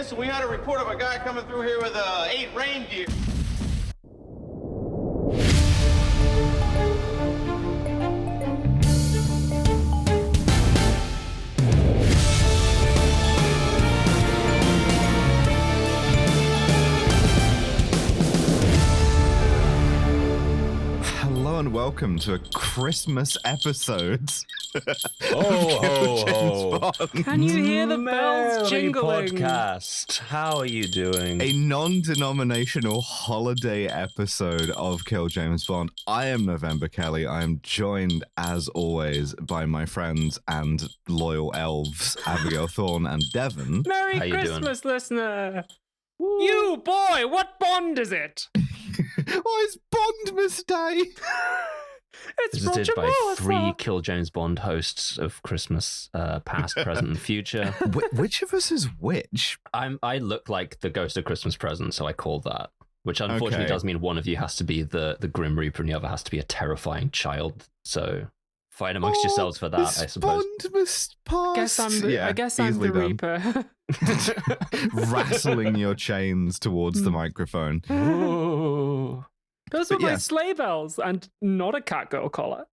Listen, we had a report of a guy coming through here with 8 reindeer. Hello and welcome to a Christmas episode. Oh, Can you hear the bells jingling? Podcast. How are you doing? A non-denominational holiday episode of Kill James Bond. I am November Kelly. I am joined, as always, by my friends and loyal elves, Abigail Thorne and Devon. Merry How you Christmas, listener! Woo. You boy, what Bond is it? Oh, it's Bondmas Day! It's Visited Roger by Moore, 3 Kill James Bond hosts of Christmas, past, present, and future. Which of us is which? I look like the ghost of Christmas present, so I call that. Which unfortunately Okay. does mean one of you has to be the Grim Reaper and the other has to be a terrifying child. So fight amongst yourselves for that, I suppose. Bondmas past. I guess I'm the easily done. Reaper. Wrestling your chains towards the microphone. Ooh. Those were But my yeah. sleigh bells and not a catgirl collar.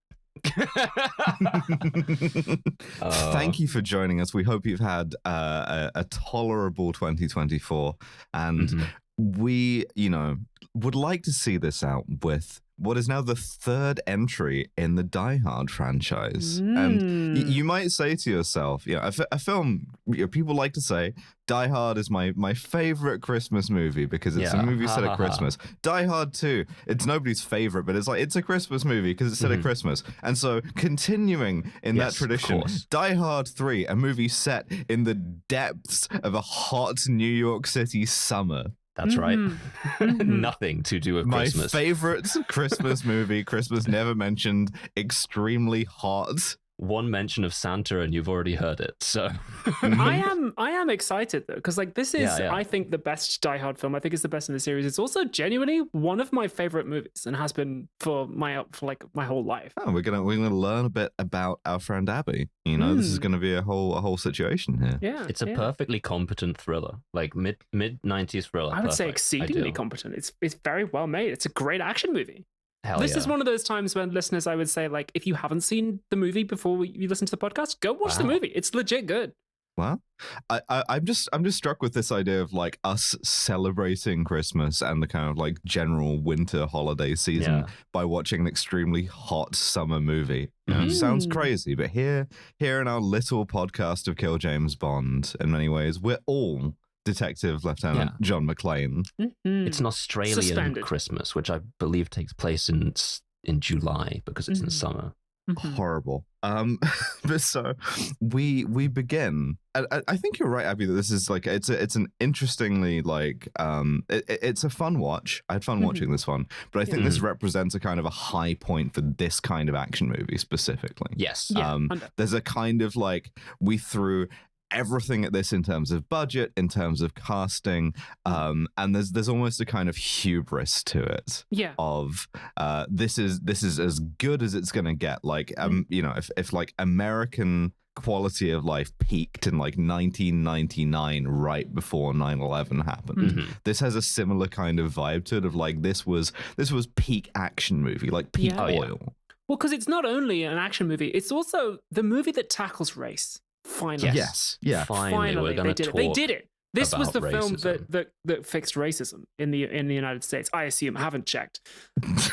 Thank you for joining us. We hope you've had a tolerable 2024, and we, would like to see this out with what is now the 3rd entry in the Die Hard franchise. And you might say to yourself, a film, people like to say, Die Hard is my favorite Christmas movie because it's a movie set at Christmas. Die Hard 2, it's nobody's favorite, but it's a Christmas movie because it's set at Christmas. And so continuing in that tradition, Die Hard 3, a movie set in the depths of a hot New York City summer. That's right. Nothing to do with Christmas. My favorite Christmas movie, Christmas Never Mentioned, extremely hot. One mention of Santa and you've already heard it. So I am excited though, because this is Yeah. I think the best Die Hard film. I think it's the best in the series. It's also genuinely one of my favorite movies and has been for my whole life. Oh, we're gonna learn a bit about our friend Abby. This is gonna be a whole situation here. Yeah, it's a perfectly competent thriller, like mid 90s thriller. I would say Perfect. exceedingly Ideal. competent. It's very well made. It's a great action movie. Hell This yeah. is one of those times when listeners, I would say, if you haven't seen the movie before you listen to the podcast, go watch the movie. It's legit good. Well, I'm just struck with this idea of us celebrating Christmas and the kind of general winter holiday season by watching an extremely hot summer movie. It sounds crazy, but here in our little podcast of Kill James Bond, in many ways, we're all Detective Lieutenant John McClane. It's an Australian Suspended. Christmas, which I believe takes place in July because it's in summer. Horrible. But so we begin. I think you're right, Abby, that this is it's an interestingly it's a fun watch. I had fun watching this one, but I think this represents a kind of a high point for this kind of action movie specifically. Yes. Yeah. There's a kind of we threw everything at this in terms of budget, in terms of casting, and there's almost a kind of hubris to it. Yeah. Of this is as good as it's gonna get. If American quality of life peaked in 1999, right before 9/11 happened. This has a similar kind of vibe to it. Of this was peak action movie, peak oil. Well, because it's not only an action movie; it's also the movie that tackles race. Finally. Yes. Yeah. Finally, we're going to talk. They did it. This was the about film racism. that fixed racism in the United States. I assume. I haven't checked. I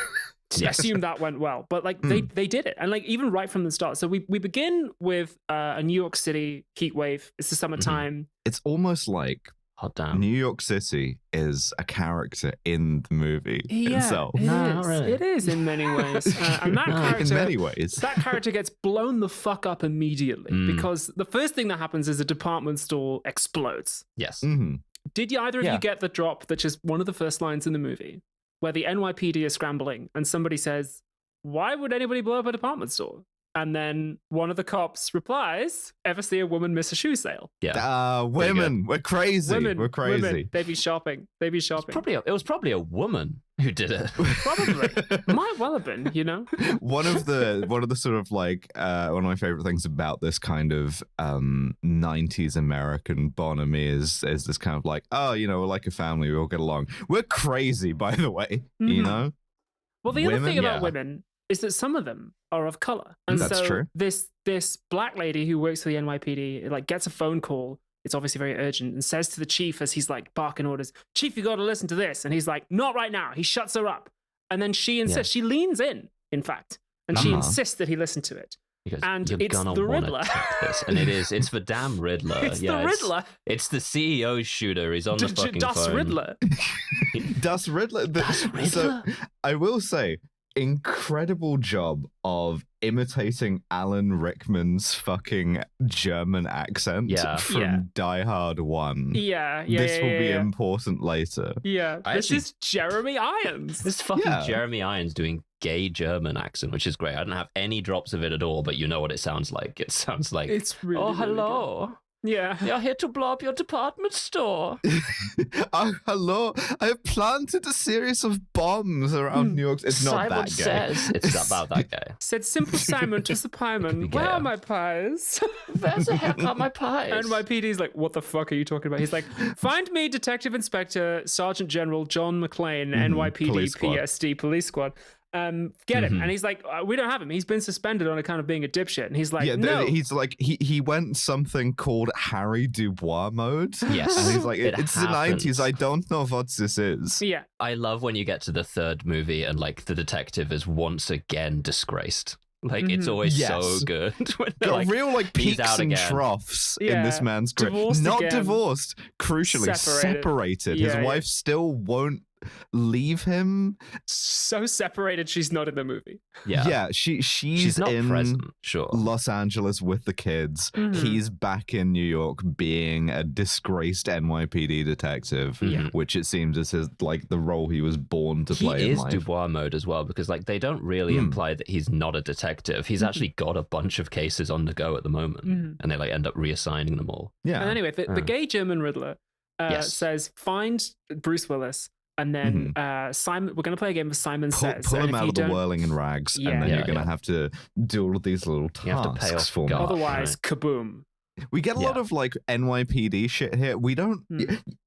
Yes. assume that went well, but they did it, and even right from the start. So we begin with a New York City heat wave. It's the summertime. It's almost like Hot damn. New York City is a character in the movie itself. It No, is. not really. It is in many ways, and that No, in character, In many ways. that character gets blown the fuck up immediately because the first thing that happens is a department store explodes. Yes. Mhm. Did you either of Yeah. you get the drop that's just one of the first lines in the movie where the NYPD is scrambling and somebody says, "Why would anybody blow up a department store?" And then one of the cops replies, "Ever see a woman miss a shoe sale?" Yeah. Women, we're crazy. We're crazy. Women, they be shopping. It was probably a woman who did it. Probably. Might well have been, you know? One of the sort of like one of my favorite things about this kind of 90s American bonhomie is this kind of like, oh, you know, we're like a family, we all get along. We're crazy, by the way, you know? Well, the other thing about yeah. women is that some of them are of color. And That's so true. this black lady who works for the NYPD like gets a phone call. It's obviously very urgent, and says to the chief as he's like barking orders, "Chief, you got to listen to this." And he's like, "Not right now." He shuts her up. And then she insists, she leans in fact, and she insists that he listen to it. Because and you're it's gonna the wanna Riddler. take this. And it's the damn Riddler. It's the Riddler. It's the CEO's shooter. He's on the fucking Das phone. Riddler. Das Riddler. Das Riddler. So, I will say, incredible job of imitating Alan Rickman's fucking German accent from Die Hard 1. Yeah. This will be important later. Yeah. I This actually- is Jeremy Irons. This fucking Yeah. Jeremy Irons doing gay German accent, which is great. I don't have any drops of it at all, but you know what it sounds like. It sounds like, It's really, oh, really good. hello. Yeah. You're here to blow up your department store. Oh, hello. I have planted a series of bombs around New York. It's not Simon that gay. says it's about that guy. Said Simple Simon to the pieman, "Where are my pies?" There's a haircut, my pies. NYPD's like, "What the fuck are you talking about?" He's like, "Find me Detective Inspector Sergeant General John McClane, NYPD Police squad. PSD Police Squad. Get him." And he's like, "We don't have him. He's been suspended on account of being a dipshit." And he's like, Yeah, "No." he's like he went something called Harry Dubois mode. Yes. And he's like, It it's the happens. 90s. I don't know what this is. Yeah. I love when you get to the third movie and like the detective is once again disgraced. Like it's always Yes. so good. When they're Got like, real like he's peaks out and again. troughs in Yeah. this man's career. Divorced Not again. divorced, crucially separated. His Yeah, yeah. wife still won't leave him. So separated, she's not in the movie. Yeah. She's not in present, sure. Los Angeles with the kids. He's back in New York being a disgraced NYPD detective, which it seems is his like the role he was born to play He in is life. Dubois mode as well, because like they don't really imply that he's not a detective. He's actually got a bunch of cases on the go at the moment, and they like end up reassigning them all. Yeah. And anyway, the gay German Riddler Yes. says, "Find Bruce Willis." And then Simon, we're going to play a game of Simon Says. Pull and him if out you of the don't- whirling in rags, Yeah. and then Yeah, you're going to yeah. have to do all of these little You have to tasks pay off for me. guard. Otherwise, kaboom. We get a lot of like NYPD shit here. We don't.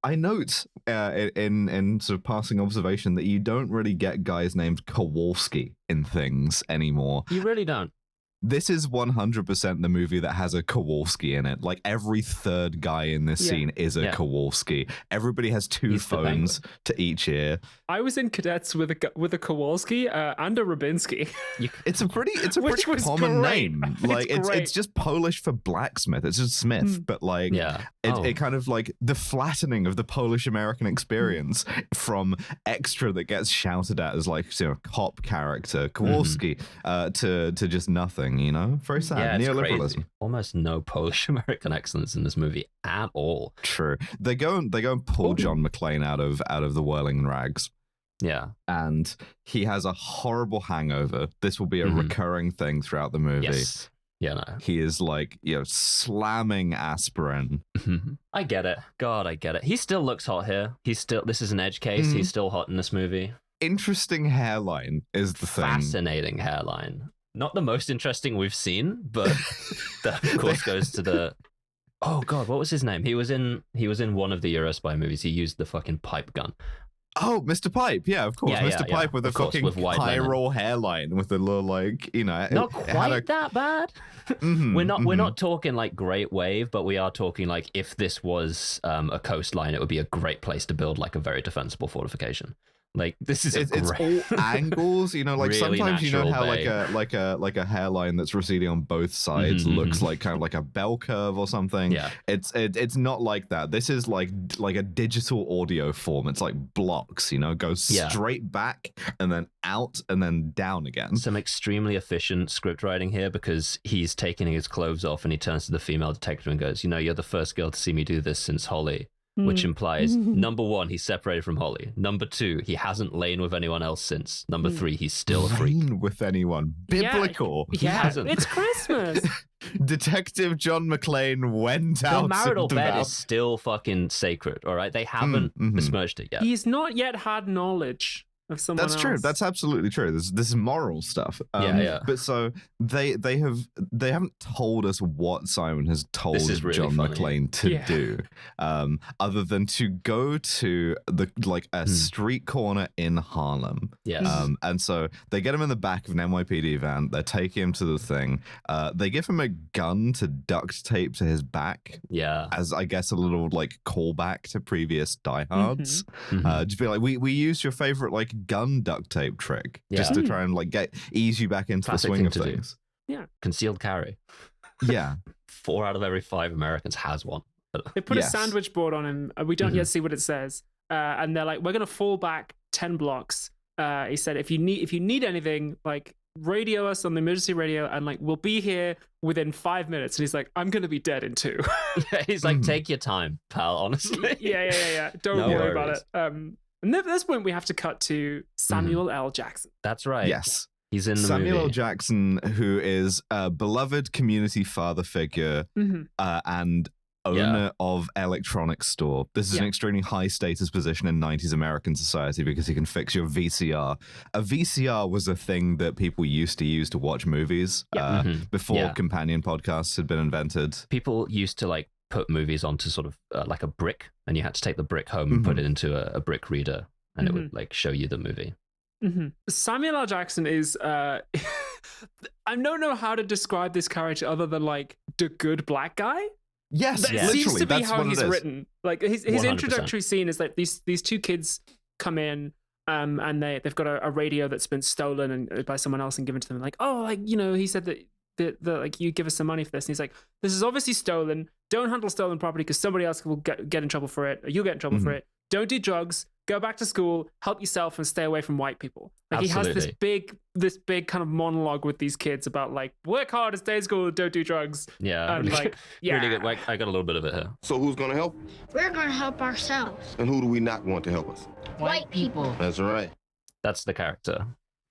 I note in sort of passing observation that you don't really get guys named Kowalski in things anymore. You really don't. This is 100% the movie that has a Kowalski in it. Like every third guy in this scene is a Yeah. Kowalski. Everybody has two He's the phones to each ear. I was in cadets with a Kowalski and a Rabinsky. It's a pretty Which was common great. name. It's Like it's great. just Polish for blacksmith. It's just Smith, but like Yeah. it kind of like the flattening of the Polish American experience from extra that gets shouted at as like, you know, cop character Kowalski to just nothing. You know, very sad. Yeah, it's Neoliberalism. crazy. Almost no Polish American excellence in this movie at all. True. They go and pull John McClane out of the whirling rags. Yeah. And he has a horrible hangover. This will be a recurring thing throughout the movie. Yes. Yeah, no. He is like, you know, slamming aspirin. I get it. God, I get it. He still looks hot here. This is an edge case. He's still hot in this movie. Interesting hairline is the thing. Fascinating hairline. Not the most interesting we've seen, but that of course goes to the. Oh God, what was his name? He was in one of the Eurospy movies. He used the fucking pipe gun. Oh, Mr. Pipe. Yeah, of course. Yeah, Mr. yeah, Pipe with a of course, fucking with white high linen. roll hairline with a little like, you know. Not it had quite that bad. We're not talking like Great Wave, but we are talking like if this was a coastline, it would be a great place to build like a very defensible fortification. Like this is It's great. all angles, you know, like Really sometimes you know natural how bay. like a hairline that's receding on both sides looks like kind of like a bell curve or something. Yeah. It's not like that. This is like a digital audio form. It's like blocks, you know, goes straight back and then out and then down again. Some extremely efficient script writing here because he's taking his clothes off and he turns to the female detective and goes, "You know, you're the first girl to see me do this since Holly." which implies number one, he's separated from Holly. Number two, he hasn't lain with anyone else since. Number three, he's still a freak. Lain with anyone. Biblical. He hasn't. It's Christmas. Detective John McClane went out. The marital of the bed vow. is still fucking sacred, all right? They haven't besmirched it yet. He's not yet had knowledge of someone else. That's true. That's absolutely true. This is moral stuff. Yeah. But so they haven't told us what Simon has told This is really John funny. McClane to Yeah. do, other than to go to a street corner in Harlem. Yes. And so they get him in the back of an NYPD van. They take him to the thing. They give him a gun to duct tape to his back, Yeah. as I guess a little like callback to previous diehards. Mhm. Just be like, we used your favorite like gun duct tape trick just Yeah. to try and like ease you back into Classic the swing thing of to do. things. Concealed carry. Yeah. 4 out of every 5 Americans has one. They put Yes. a sandwich board on him. We don't yet see what it says. And they're like, we're gonna fall back 10 blocks. He said, if you need anything, like radio us on the emergency radio, and like we'll be here within 5 minutes. And he's like, I'm gonna be dead in 2. He's like, take your time, pal, honestly. yeah. Don't No worry about worries. it. And at this point, we have to cut to Samuel L. Jackson. That's right. Yes. He's in the Samuel L. movie. Jackson, who is a beloved community father figure and owner of electronics store. This is an extremely high status position in 90s American society because he can fix your VCR. A VCR was a thing that people used to use to watch movies before Yeah. companion podcasts had been invented. People used to like put movies onto sort of like a brick, and you had to take the brick home and put it into a brick reader, and it would like show you the movie. Samuel L. Jackson is I don't know how to describe this character other than like the good black guy. Yes, That literally, seems to be that's how what he's it is. written. Like his 100%. introductory scene is like these two kids come in and they've got a radio that's been stolen and by someone else and given to them. Like, oh, like, you know, he said that like you give us some money for this, and he's like, this is obviously stolen. Don't handle stolen property because somebody else will get in trouble for it, or you'll get in trouble for it. Don't do drugs. Go back to school, help yourself, and stay away from white people. Like Absolutely. he has this big kind of monologue with these kids about like work hard, stay in school, don't do drugs. Yeah. And really, like, yeah. really good. Like, I got a little bit of it here. So who's gonna help? We're gonna help ourselves. And who do we not want to help us? White people. That's right. That's the character.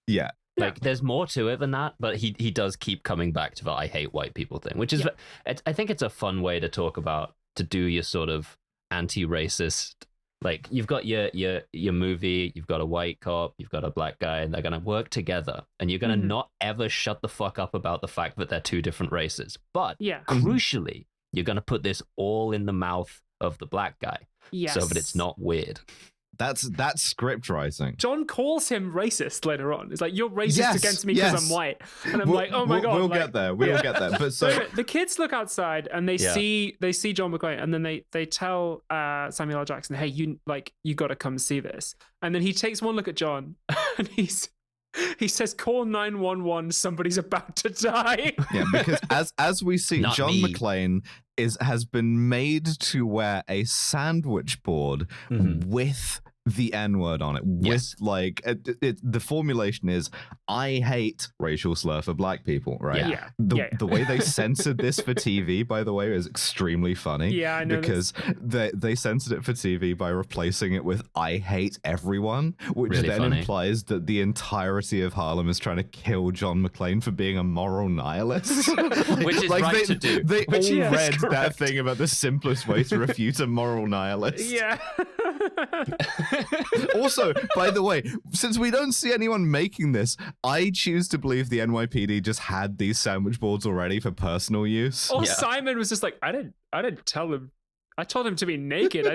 Yeah. Like, there's more to it than that, but he does keep coming back to the I hate white people thing, which is, I think it's a fun way to talk about, to do your sort of anti-racist. Like, you've got your movie, you've got a white cop, you've got a black guy, and they're going to work together. And you're going to not ever shut the fuck up about the fact that they're two different races. But crucially, you're going to put this all in the mouth of the black guy. Yes. So that it's not weird. That's script writing. John calls him racist later on. It's like, you're racist Yes, against me because yes. I'm white. And I'm like, oh my God. We'll like, get there. We'll get there. But so the kids look outside and they see John McClane, and then they tell Samuel L. Jackson, hey, you got to come see this. And then he takes one look at John and he says, call 911, somebody's about to die. yeah, because as we see, Not John me. McClane has been made to wear a sandwich board with the N-word on it. Yes. With like the formulation is, I hate racial slur for black people, right? Yeah. The way they censored this for TV, by the way, is extremely funny. Yeah, I know because they censored it for TV by replacing it with I hate everyone, which Really then funny. implies that the entirety of Harlem is trying to kill John McClane for being a moral nihilist. Which is right to do. They Which all is read that correct. thing about the simplest way to refute a moral nihilist. Yeah. Also, by the way, since we don't see anyone making this, I choose to believe the NYPD just had these sandwich boards already for personal use. Or Simon was just like, I didn't tell him. I told him to be naked. I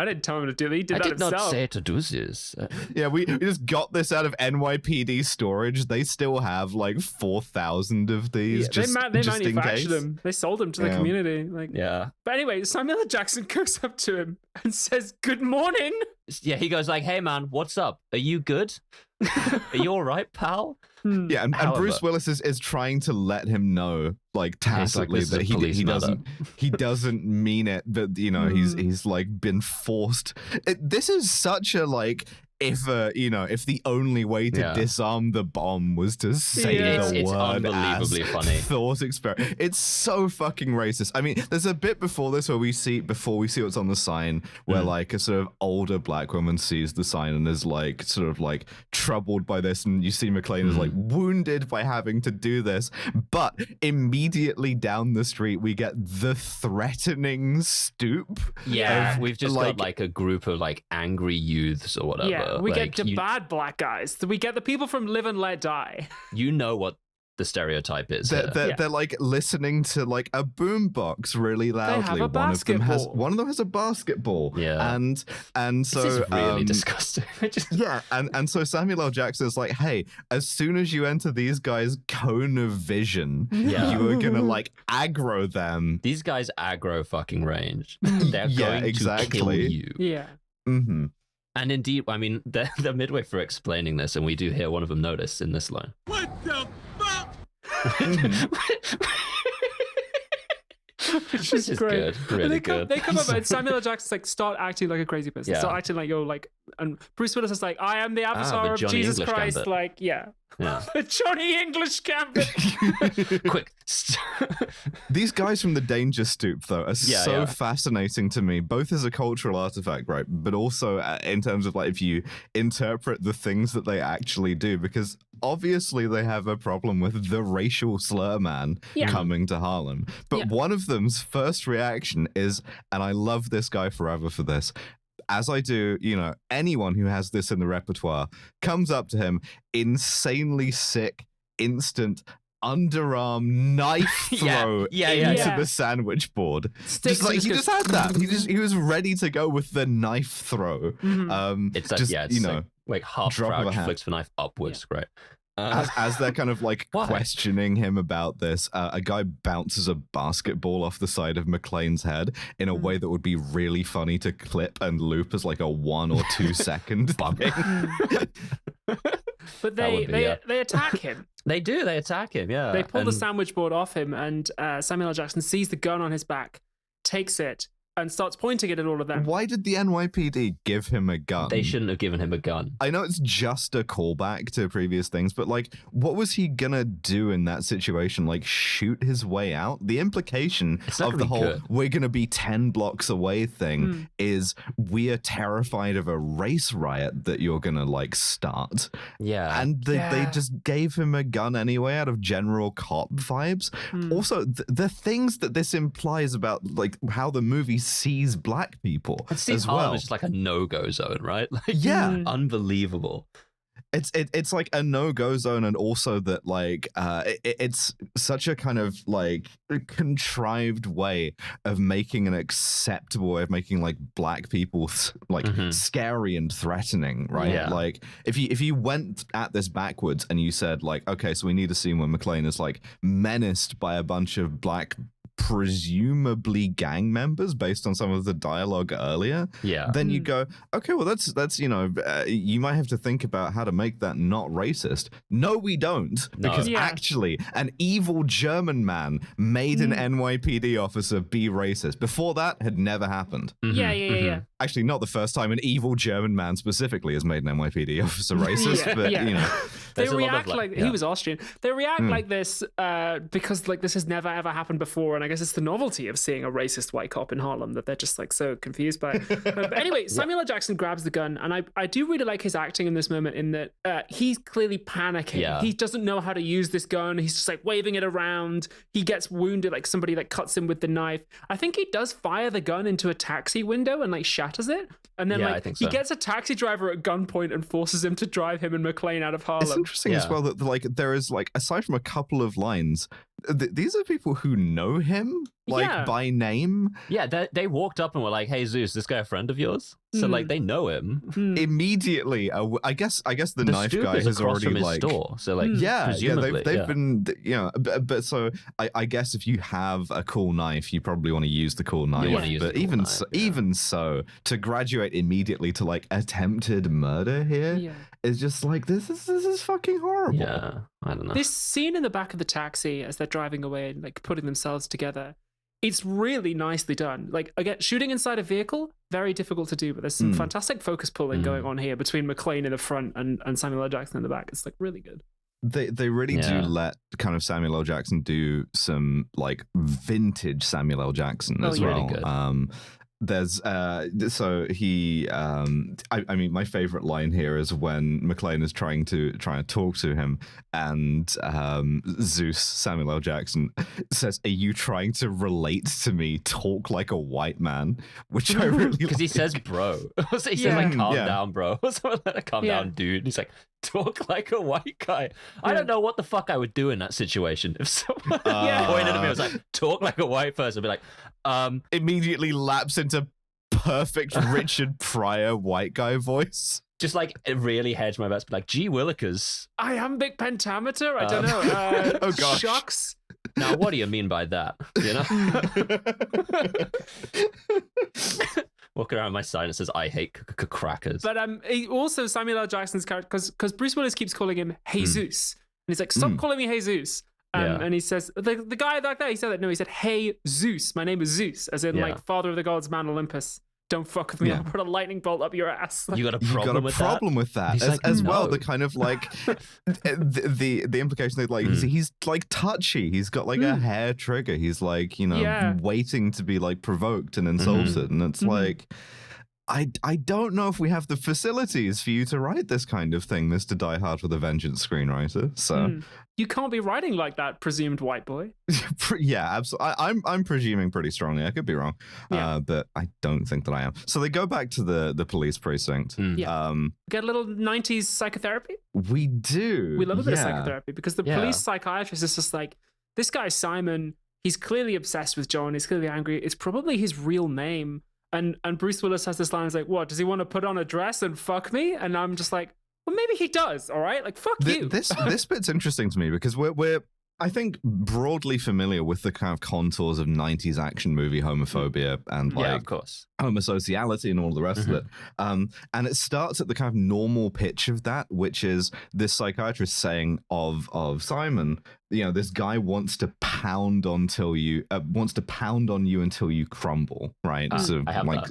didn't tell him to do that. He did I that did not himself. say to do this. Yeah, we just got this out of NYPD storage. They still have like 4,000 of these. they just in manufactured case. them. They sold them to the Yeah. community. Like, Yeah. But anyway, Samuel L. Jackson goes up to him and says, "Good morning." Yeah, he goes like, hey man, what's up? Are you good? Are you all right, pal? Yeah, and However- Bruce Willis is trying to let him know, like tacitly, this is a that police matter. he doesn't mean it, but you know he's like been forced. This is such a like if the only way to disarm the bomb was to say the it's word unbelievably as funny. thought experiment. It's so fucking racist. I mean, there's a bit before this where we see what's on the sign, where like a sort of older black woman sees the sign and is like sort of like troubled by this, and you see McClane is like wounded by having to do this. But immediately down the street, we get the threatening stoop. Yeah, we've just got like a group of like angry youths or whatever. Yeah, we like, get the bad black guys. We get the people from Live and Let Die. You know what the stereotype is. They're like listening to like a boombox really loudly. They have a One of them has a basketball. Yeah, and so this is really disgusting. Yeah, and so Samuel L. Jackson is like, hey, as soon as you enter these guys' cone of vision, you are gonna like aggro them. These guys aggro fucking range. They're going to kill you. Yeah. Mm-hmm. And indeed, I mean, they're midway through explaining this, and we do hear one of them notice in this line. What the fuck? Which This is great. good, really They good. come up and Samuel L. Jackson's like, start acting like a crazy person. Yeah. Start acting like you're like, and Bruce Willis is like, I am the avatar the of Johnny Jesus English Christ. Gambit. Like, yeah. The Johnny English Gambit. Quick. These guys from the Danger Stoop, though, are so fascinating to me, both as a cultural artifact, right? But also in terms of like if you interpret the things that they actually do, because obviously they have a problem with the racial slur man coming to Harlem. But one of them's first reaction is, and I love this guy forever for this, as I do, anyone who has this in the repertoire comes up to him, insanely sick, instant underarm knife throw into the sandwich board. Just like he just had that. He was ready to go with the knife throw. It's like, it's like half crouch, flicks the knife upwards. Great. As they're kind of like questioning him about this, a guy bounces a basketball off the side of McClane's head in a way that would be really funny to clip and loop as like a 1 or 2 second thing. But they attack him. They do. They attack him. Yeah. They pull the sandwich board off him, and Samuel L. Jackson sees the gun on his back, takes it, and starts pointing it at all of them. Why did the NYPD give him a gun? They shouldn't have given him a gun. I know it's just a callback to previous things, but like, what was he gonna do in that situation? Like, shoot his way out? The implication of the whole "we're gonna be 10 blocks away" thing is we are terrified of a race riot that you're gonna like start. Yeah. And they just gave him a gun anyway out of general cop vibes. Also, the things that this implies about like how the movie sees black people as well. It's just like a no-go zone, right? Like, unbelievable. It's like a no-go zone, and also that like it's such a kind of like contrived way of making an acceptable way of making like black people like scary and threatening, right? Yeah. Like if you went at this backwards and you said like, okay, so we need a scene where McClane is like menaced by a bunch of black presumably gang members based on some of the dialogue earlier, then you go, okay, well that's you might have to think about how to make that not racist. No, we don't, because actually an evil German man made an NYPD officer be racist. Before that had never happened. Yeah. Actually, not the first time an evil German man specifically has made an NYPD officer racist, but they react like he was Austrian. They react like this because like this has never ever happened before, and I guess it's the novelty of seeing a racist white cop in Harlem that they're just like so confused by. But anyway, Samuel L. Jackson grabs the gun, and I do really like his acting in this moment in that he's clearly panicking. Yeah. He doesn't know how to use this gun. He's just like waving it around. He gets wounded, like somebody like cuts him with the knife. I think he does fire the gun into a taxi window and like shatters it. And then I think so. he gets a taxi driver at gunpoint and forces him to drive him and McClane out of Harlem. It's interesting as well that like there is like, aside from a couple of lines, these are people who know him by name. Yeah, they walked up and were like, "Hey Zeus, this guy a friend of yours?" So like they know him immediately. I guess the knife stoop guy is has across already from his like store. So like presumably, they've been but so I guess if you have a cool knife, you probably want to use the cool knife. But even so, to graduate immediately to like attempted murder here is just like this is fucking horrible. Yeah, I don't know. This scene in the back of the taxi as they're driving away and like putting themselves together, it's really nicely done. Like again, shooting inside a vehicle, very difficult to do, but there's some fantastic focus pulling going on here between McClane in the front and Samuel L. Jackson in the back. It's like really good. They really do let kind of Samuel L. Jackson do some like vintage Samuel L. Jackson as well. Really good. There's so he I mean my favorite line here is when McClane is trying to talk to him, and Zeus, Samuel L. Jackson, says, "Are you trying to relate to me? Talk like a white man," which I really because he says bro. He says like calm down, bro. Someone like calm down, dude. He's like, talk like a white guy. I don't know what the fuck I would do in that situation. If someone pointed at me, I was like, talk like a white person, I'd be like, immediately lapse into perfect Richard Pryor white guy voice. Just like really hedge my bets, but like, gee willikers. Iambic pentameter? I don't know. Oh gosh. Shucks. Now, what do you mean by that? You know? Walking around my sign that says "I hate crackers." But also Samuel L. Jackson's character, because Bruce Willis keeps calling him Jesus, and he's like, "Stop calling me Jesus." And he says, the guy like that, he said that. No, he said, "Hey Zeus, my name is Zeus," as in like Father of the Gods, Mount Olympus. Don't fuck with me. I'll put a lightning bolt up your ass. You got a problem with that? As well. The kind of like the implication that like he's like touchy. He's got like a hair trigger. He's like, you know, waiting to be like provoked and insulted. And it's like, I don't know if we have the facilities for you to write this kind of thing, Mr. Die Hard with a Vengeance screenwriter. So you can't be writing like that, presumed white boy. Yeah, absolutely. I'm presuming pretty strongly. I could be wrong, but I don't think that I am. So they go back to the police precinct. Get a little 90s psychotherapy. We do. We love a bit of psychotherapy because the police psychiatrist is just like, this guy Simon, he's clearly obsessed with John. He's clearly angry. It's probably his real name. And Bruce Willis has this line, he's like, what, does he want to put on a dress and fuck me? And I'm just like, well, maybe he does, all right? Like, fuck you. This bit's interesting to me because we're I think broadly familiar with the kind of contours of 90s action movie homophobia and like of course, homosociality and all the rest of it. And it starts at the kind of normal pitch of that, which is this psychiatrist saying of Simon, you know, this guy wants to pound on you until you crumble, right? So I have like,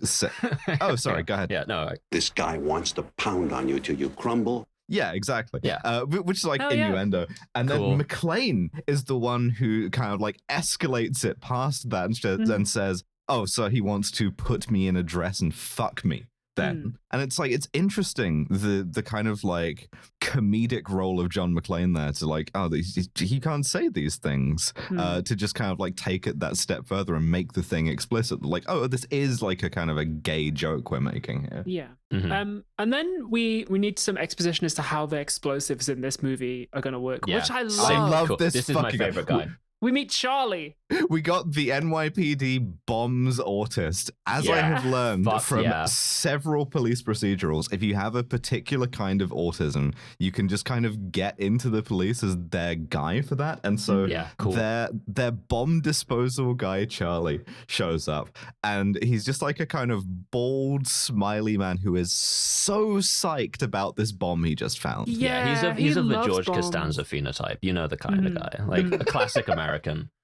oh, sorry, go ahead. Yeah, no. This guy wants to pound on you till you crumble. Yeah, exactly. Yeah. Which is like innuendo. And then McClane is the one who kind of like escalates it past that and says, oh, so he wants to put me in a dress and fuck me then. And it's like, it's interesting, the kind of like comedic role of John McClane there to like, oh, he can't say these things, to just kind of like take it that step further and make the thing explicit. Like, oh, this is like a kind of a gay joke we're making here. Yeah. And then we need some exposition as to how the explosives in this movie are going to work, which I love. I love this. This is my favorite guy. We meet Charlie. We got the NYPD bombs autist. As I have learned from several police procedurals, if you have a particular kind of autism, you can just kind of get into the police as their guy for that. And so their bomb disposal guy, Charlie, shows up. And he's just like a kind of bald, smiley man who is so psyched about this bomb he just found. Yeah, he's of the George Costanza phenotype. You know the kind of guy. Like a classic American.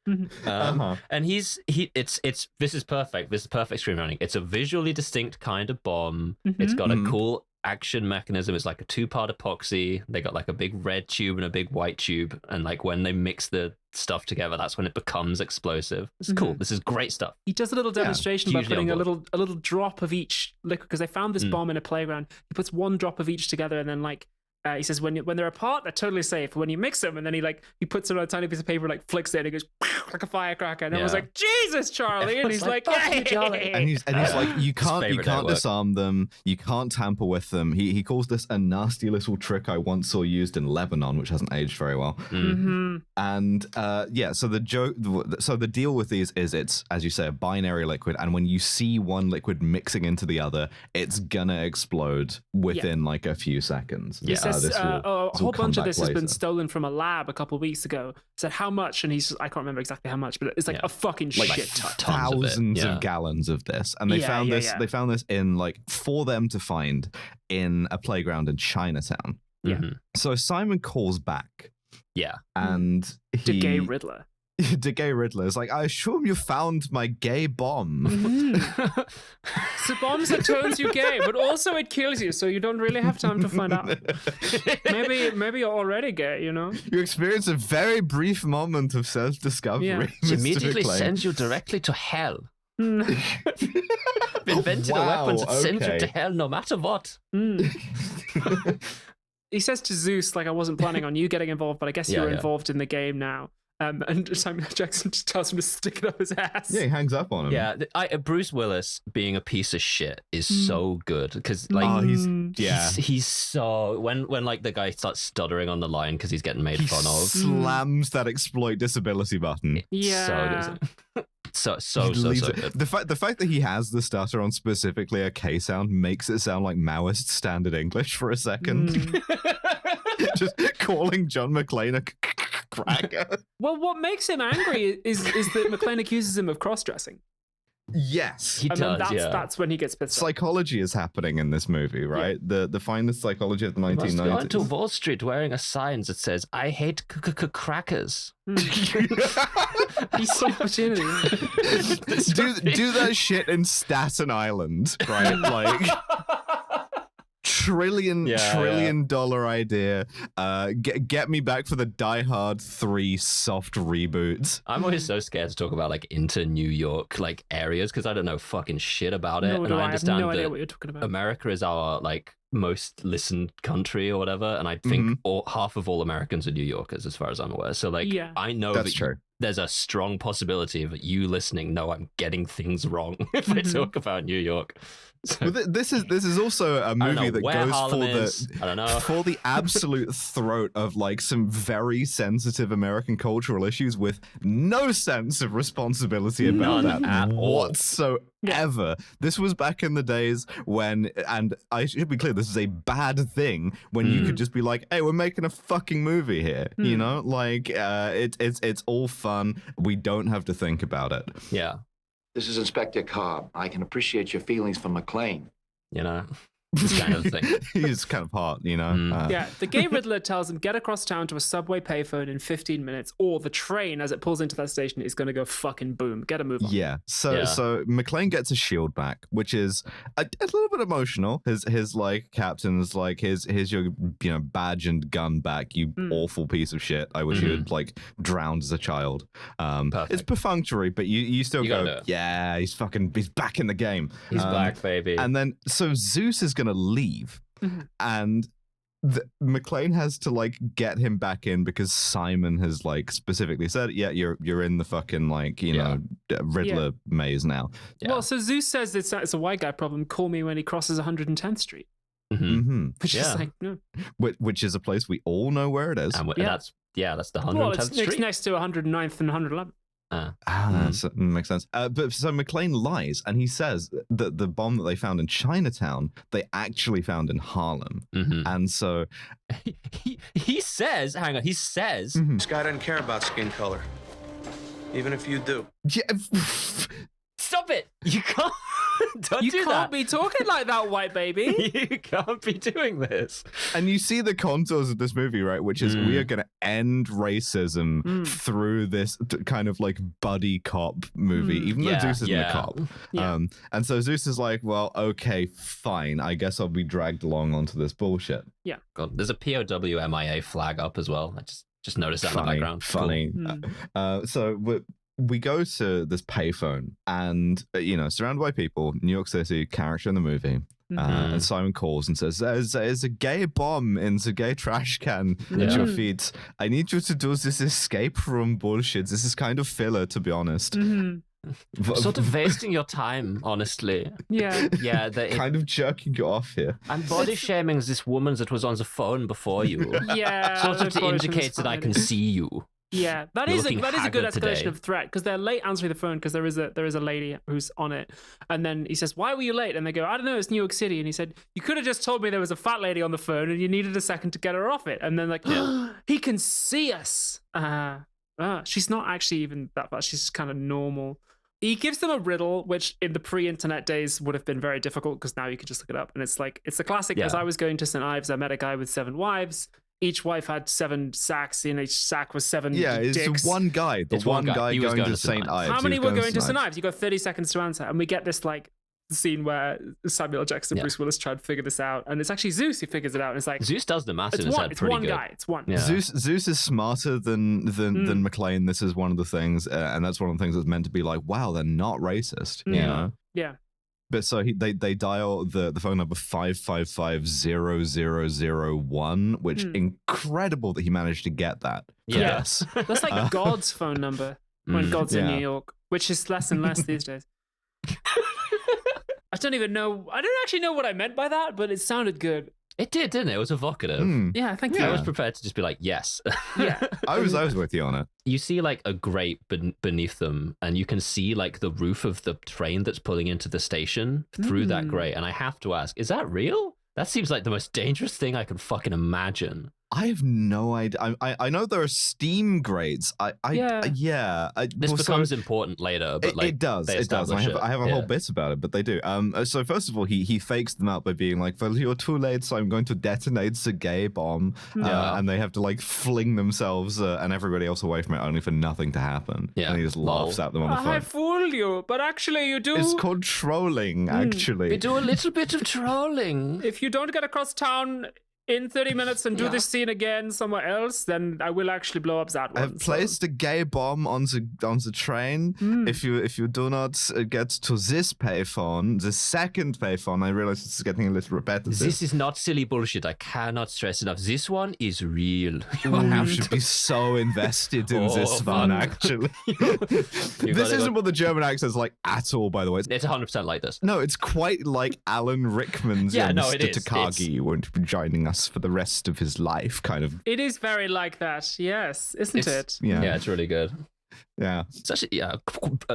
And this is perfect. This is perfect screenwriting. It's a visually distinct kind of bomb. It's got a cool action mechanism. It's like a 2-part epoxy. They got like a big red tube and a big white tube, and like when they mix the stuff together, that's when it becomes explosive. It's cool. This is great stuff. He does a little demonstration by putting a little drop of each liquid, because they found this bomb in a playground. He puts one drop of each together, and then like he says when they're apart, they're totally safe. When you mix them, and then he puts it on a tiny piece of paper, like flicks it, and it goes like a firecracker. And I was like, Jesus, Charlie! And he's like, hey, Charlie! And he's like, you can't disarm them. You can't tamper with them. He calls this a nasty little trick I once saw used in Lebanon, which hasn't aged very well. And so the deal with these is it's, as you say, a binary liquid, and when you see one liquid mixing into the other, it's gonna explode within like a few seconds. A whole bunch of this has been stolen from a lab a couple of weeks ago. Said how much, and I can't remember exactly how much, but it's like a fucking shit ton. Thousands of gallons of this, and they found this. They found this in like for them to find in a playground in Chinatown. So Simon calls back. Yeah, and the gay Riddler. the gay Riddler is like, I assume you found my gay bomb. So bombs that turns you gay, but also it kills you, so you don't really have time to find out. Maybe you're already gay, you know? You experience a very brief moment of self-discovery. Yeah. It Mr. immediately McClane. sends you directly to hell. I've invented a weapon that sends you to hell no matter what. He says to Zeus, like, I wasn't planning on you getting involved, but I guess you're involved in the game now. And Samuel Jackson just tells him to stick it up his ass. Yeah, he hangs up on him. Yeah, Bruce Willis being a piece of shit is so good because like he's so when like the guy starts stuttering on the line because he's getting made fun of, slams that exploit disability button. Yeah. So He leaves good. it. The fact that he has the stutter on specifically a K sound makes it sound like Maoist standard English for a second. Just calling John McClane a cracker. Well, what makes him angry is that McClane accuses him of cross-dressing. Yes. He And does, then that's when he gets pissed off. Psychology is happening in this movie, right? The finest psychology of the He must go 1990s. onto Wall Street wearing a sign that says "I hate crackers." He saw opportunity. do that shit in Staten Island, right? Like trillion dollar idea. Get me back for the Die Hard 3 soft reboot. I'm always so scared to talk about like into New York like areas because I don't know fucking shit about it, and I understand have no idea that what you're talking about. America is our like most listened country or whatever, and I think half of all Americans are New Yorkers as far as I'm aware. So like I know That's true. There's a strong possibility of you listening know I'm getting things wrong if I talk about New York. So, Well, this is also a movie that goes Harlem is. I don't know. for the absolute throat of like some very sensitive American cultural issues with no sense of responsibility about None that at all. whatsoever. This was back in the days when, and I should be clear, this is a bad thing when you could just be like, hey, we're making a fucking movie here, you know, like it's all fun. We don't have to think about it. Yeah, This is Inspector Cobb. I can appreciate your feelings for McClane. you know, this kind of thing. He's kind of hot, you know. The gay Riddler tells him get across town to a subway payphone in 15 minutes, or the train as it pulls into that station is going to go fucking boom. Get a move on. Yeah. So McClane gets a shield back, which is a little bit emotional. His like captain is like, here's your badge and gun back, you awful piece of shit. I wish you had like drowned as a child. It's perfunctory, but you still go, yeah, he's back in the game. He's back, baby. And then so Zeus is gonna leave, and McClane has to like get him back in because Simon has like specifically said, yeah, you're in the fucking like Riddler maze now. Well, so Zeus says it's a white guy problem. Call me when he crosses 110th Street. Which is like, no. Which is a place we all know where it is. And that's the 110th Well, Street. it's next to 109th and 111th. That makes sense. But so McClane lies, and he says that the bomb that they found in Chinatown, they actually found in Harlem. And so he says, hang on, he says, This guy doesn't care about skin color, even if you do. stop it! You can't. You can't be talking like that, white baby. You can't be doing this. And you see the contours of this movie, right? Which is we are going to end racism through this kind of like buddy cop movie, even though Zeus isn't a cop. And so Zeus is like, well, okay, fine. I guess I'll be dragged along onto this bullshit. Yeah. God, there's a POW MIA flag up as well. I just noticed that in the background. Funny. Cool. So we go to this payphone and, surrounded by people, New York City, character in the movie. And Simon calls and says, there's a gay bomb in the gay trash can at your feet. I need you to do this escape room bullshit. This is kind of filler, to be honest. Sort of wasting your time, honestly. Yeah. Yeah. Kind of jerking you off here. I'm body shaming this woman that was on the phone before you. Yeah. Sort of to indicate that I can see you. Yeah, that You're is a good haggard escalation today. of threat because they're late answering the phone because there is a lady who's on it, and then he says, "Why were you late?" And they go, "I don't know, it's New York City." And he said, "You could have just told me there was a fat lady on the phone and you needed a second to get her off it." And then like, he can see us. She's not actually even that fat. She's kind of normal. He gives them a riddle, which in the pre-internet days would have been very difficult because now you can just look it up. And it's the classic. As I was going to St. Ives, I met a guy with 7 wives. each wife had 7 sacks, and each sack was 7 Yeah, dicks. it's one guy. The It's one one guy. guy He was going going to to St. St. Ives. How He many was were going to St. St. Ives? You got 30 seconds to answer, and we get this like scene where Samuel L. Jackson, Yeah. Bruce Willis try to figure this out, and it's actually Zeus who figures it out. And it's like Zeus does the math in it's his one, head it's pretty one good. guy. It's one. Yeah. Zeus is smarter than McClane. This is one of the things, and that's one of the things that's meant to be like, wow, they're not racist, you know. Yeah. But so they dial the phone number 555-0001, which incredible that he managed to get that. Yeah. Yes. That's like God's phone number when God's in Yeah. New York, which is less and less these days. I don't actually know what I meant by that, but it sounded good. It did, didn't it? It was evocative. Yeah, thank you. I was prepared to just be like, yes. Yeah. I was with you on it. You see like a grate beneath them, and you can see like the roof of the train that's pulling into the station through that grate. And I have to ask, is that real? That seems like the most dangerous thing I can fucking imagine. I have no idea. I know there are steam grates. This becomes important later, but like it does. they It does. I establish have a it. whole bit about it, but they do. So first of all, he fakes them out by being like, "Well, you're too late, so I'm going to detonate the gay bomb," and they have to like fling themselves and everybody else away from it, only for nothing to happen. Yeah. And he just laughs at them on the I phone. fooled you, but actually you do. It's called trolling, actually. We do a little bit of trolling. If you don't get across town in 30 minutes and do this scene again somewhere else, then I will actually blow up that one. I've placed a gay bomb on the train. If you do not get to this payphone, the second payphone, I realize it's getting a little repetitive. This is not silly bullshit. I cannot stress enough. This one is real. You should be so invested in this one, actually. This isn't what the German accent's like at all, by the way. It's 100% like this. No, it's quite like Alan Rickman's Yeah, no, it Mr. is. Takagi won't be joining us for the rest of his life, kind of. It is very like that, yes, isn't it? Yeah. It's really good. Yeah. It's actually,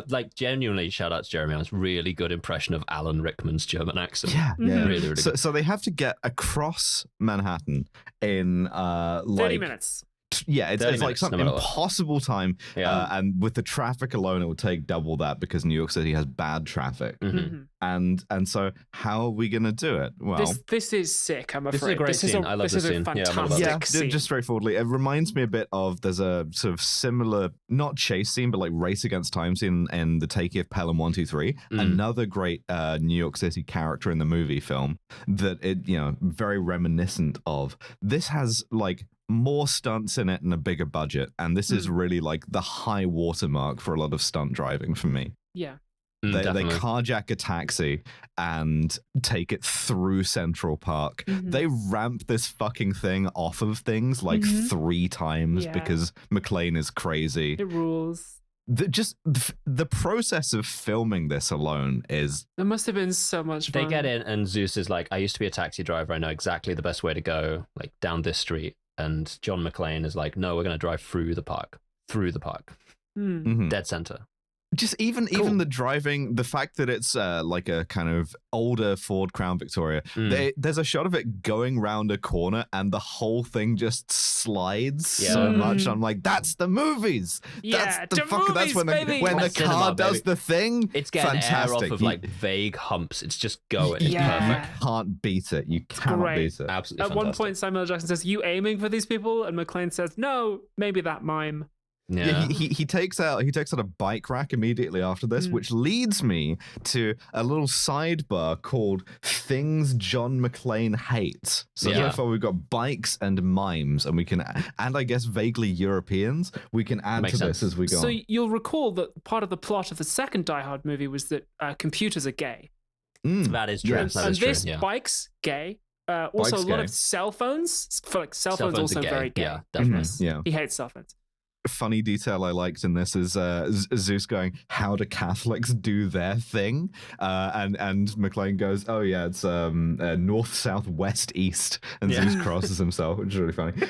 like genuinely shout out to Jeremy. It's really good impression of Alan Rickman's German accent. Yeah. Really, really good. So they have to get across Manhattan in 30 minutes. Yeah, it's 30 like minutes, some no matter what. impossible time. Yeah. And with the traffic alone, it would take double that because New York City has bad traffic. And so how are we going to do it? Well, This is sick, I'm afraid. This is a great scene. I love this this is a scene. Yeah, I'm all about fantastic yeah, scene. just straightforwardly. It reminds me a bit of there's a sort of similar, not chase scene, but like race against time scene in the taking of Pelham 123. Another great New York City character in the movie film that it, very reminiscent of. This has like more stunts in it and a bigger budget, and this is really like the high watermark for a lot of stunt driving for me. Yeah. They Definitely. carjack a taxi and take it through Central Park. They ramp this fucking thing off of things like 3 times Yeah. because McClane is crazy. It rules. The process of filming this alone is There must have been so much fun. They get in, and Zeus is like, I used to be a taxi driver. I know exactly the best way to go, like down this street. And John McClane is like, no, we're going to drive through the park. Dead center. just even the driving, the fact that it's like a kind of older Ford Crown Victoria. There's a shot of it going round a corner and the whole thing just slides so much. I'm like, that's the movies. Yeah, that's the movies, that's when baby. when the That's car cinema, does baby. the thing. It's getting fantastic. air off of like vague humps. It's just going. It's Yeah. perfect. Can't beat it. You cannot great. beat it. Absolutely At fantastic. one point, Samuel L. Jackson says, "You aiming for these people?" And McClane says, "No, maybe that mime." Yeah. He takes out a bike rack immediately after this, which leads me to a little sidebar called Things John McClane Hates. So Yeah. therefore we've got bikes and mimes, and I guess vaguely Europeans. We can add Makes to this sense. as we go So on. you'll recall that part of the plot of the second Die Hard movie was that computers are gay. That is true. Yes. That And is true. this Yeah. bike's gay. Also, Bike's a lot gay. of cell phones. Cell phones are also very gay. Yeah, definitely. Yeah. He hates cell phones. Funny detail I liked in this is Zeus going, "How do Catholics do their thing?" And McClane goes, "Oh yeah, it's north, south, west, east," and Zeus crosses himself, which is really funny.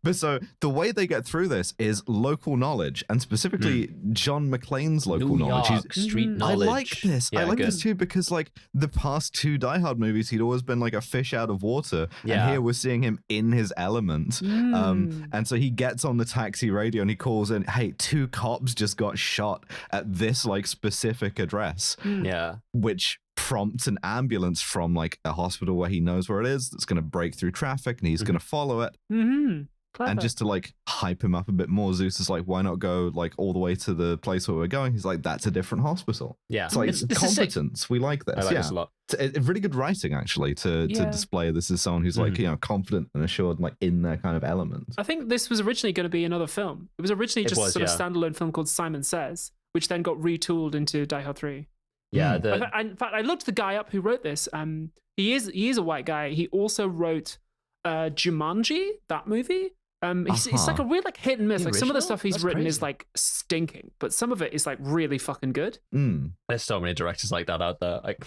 But so the way they get through this is local knowledge, and specifically John McClane's local New knowledge. York street I knowledge. like this. I Yeah, like good. this too because like the past 2 Die Hard movies, he'd always been like a fish out of water, Yeah. and here we're seeing him in his element. And so he gets on the taxi radio and he calls in, "Hey, 2 cops just got shot at this like specific address," Yeah. which prompts an ambulance from like a hospital where he knows where it is that's going to break through traffic, and he's going to follow it. Mm-hmm. Clever. And just to like hype him up a bit more, Zeus is like, why not go like all the way to the place where we're going? He's like, that's a different hospital. Yeah. It's like This is competence. We like this. I like this a lot. It's really good writing, actually, to display this as someone who's like, confident and assured, like in their kind of element. I think this was originally going to be another film. It was originally just a standalone film called Simon Says, which then got retooled into Die Hard 3. Yeah. In fact, I looked the guy up who wrote this. He is a white guy. He also wrote Jumanji, that movie. It's like a weird like hit and miss. Like some of the stuff he's written is like stinking, but some of it is like really fucking good. There's so many directors like that out there. Like,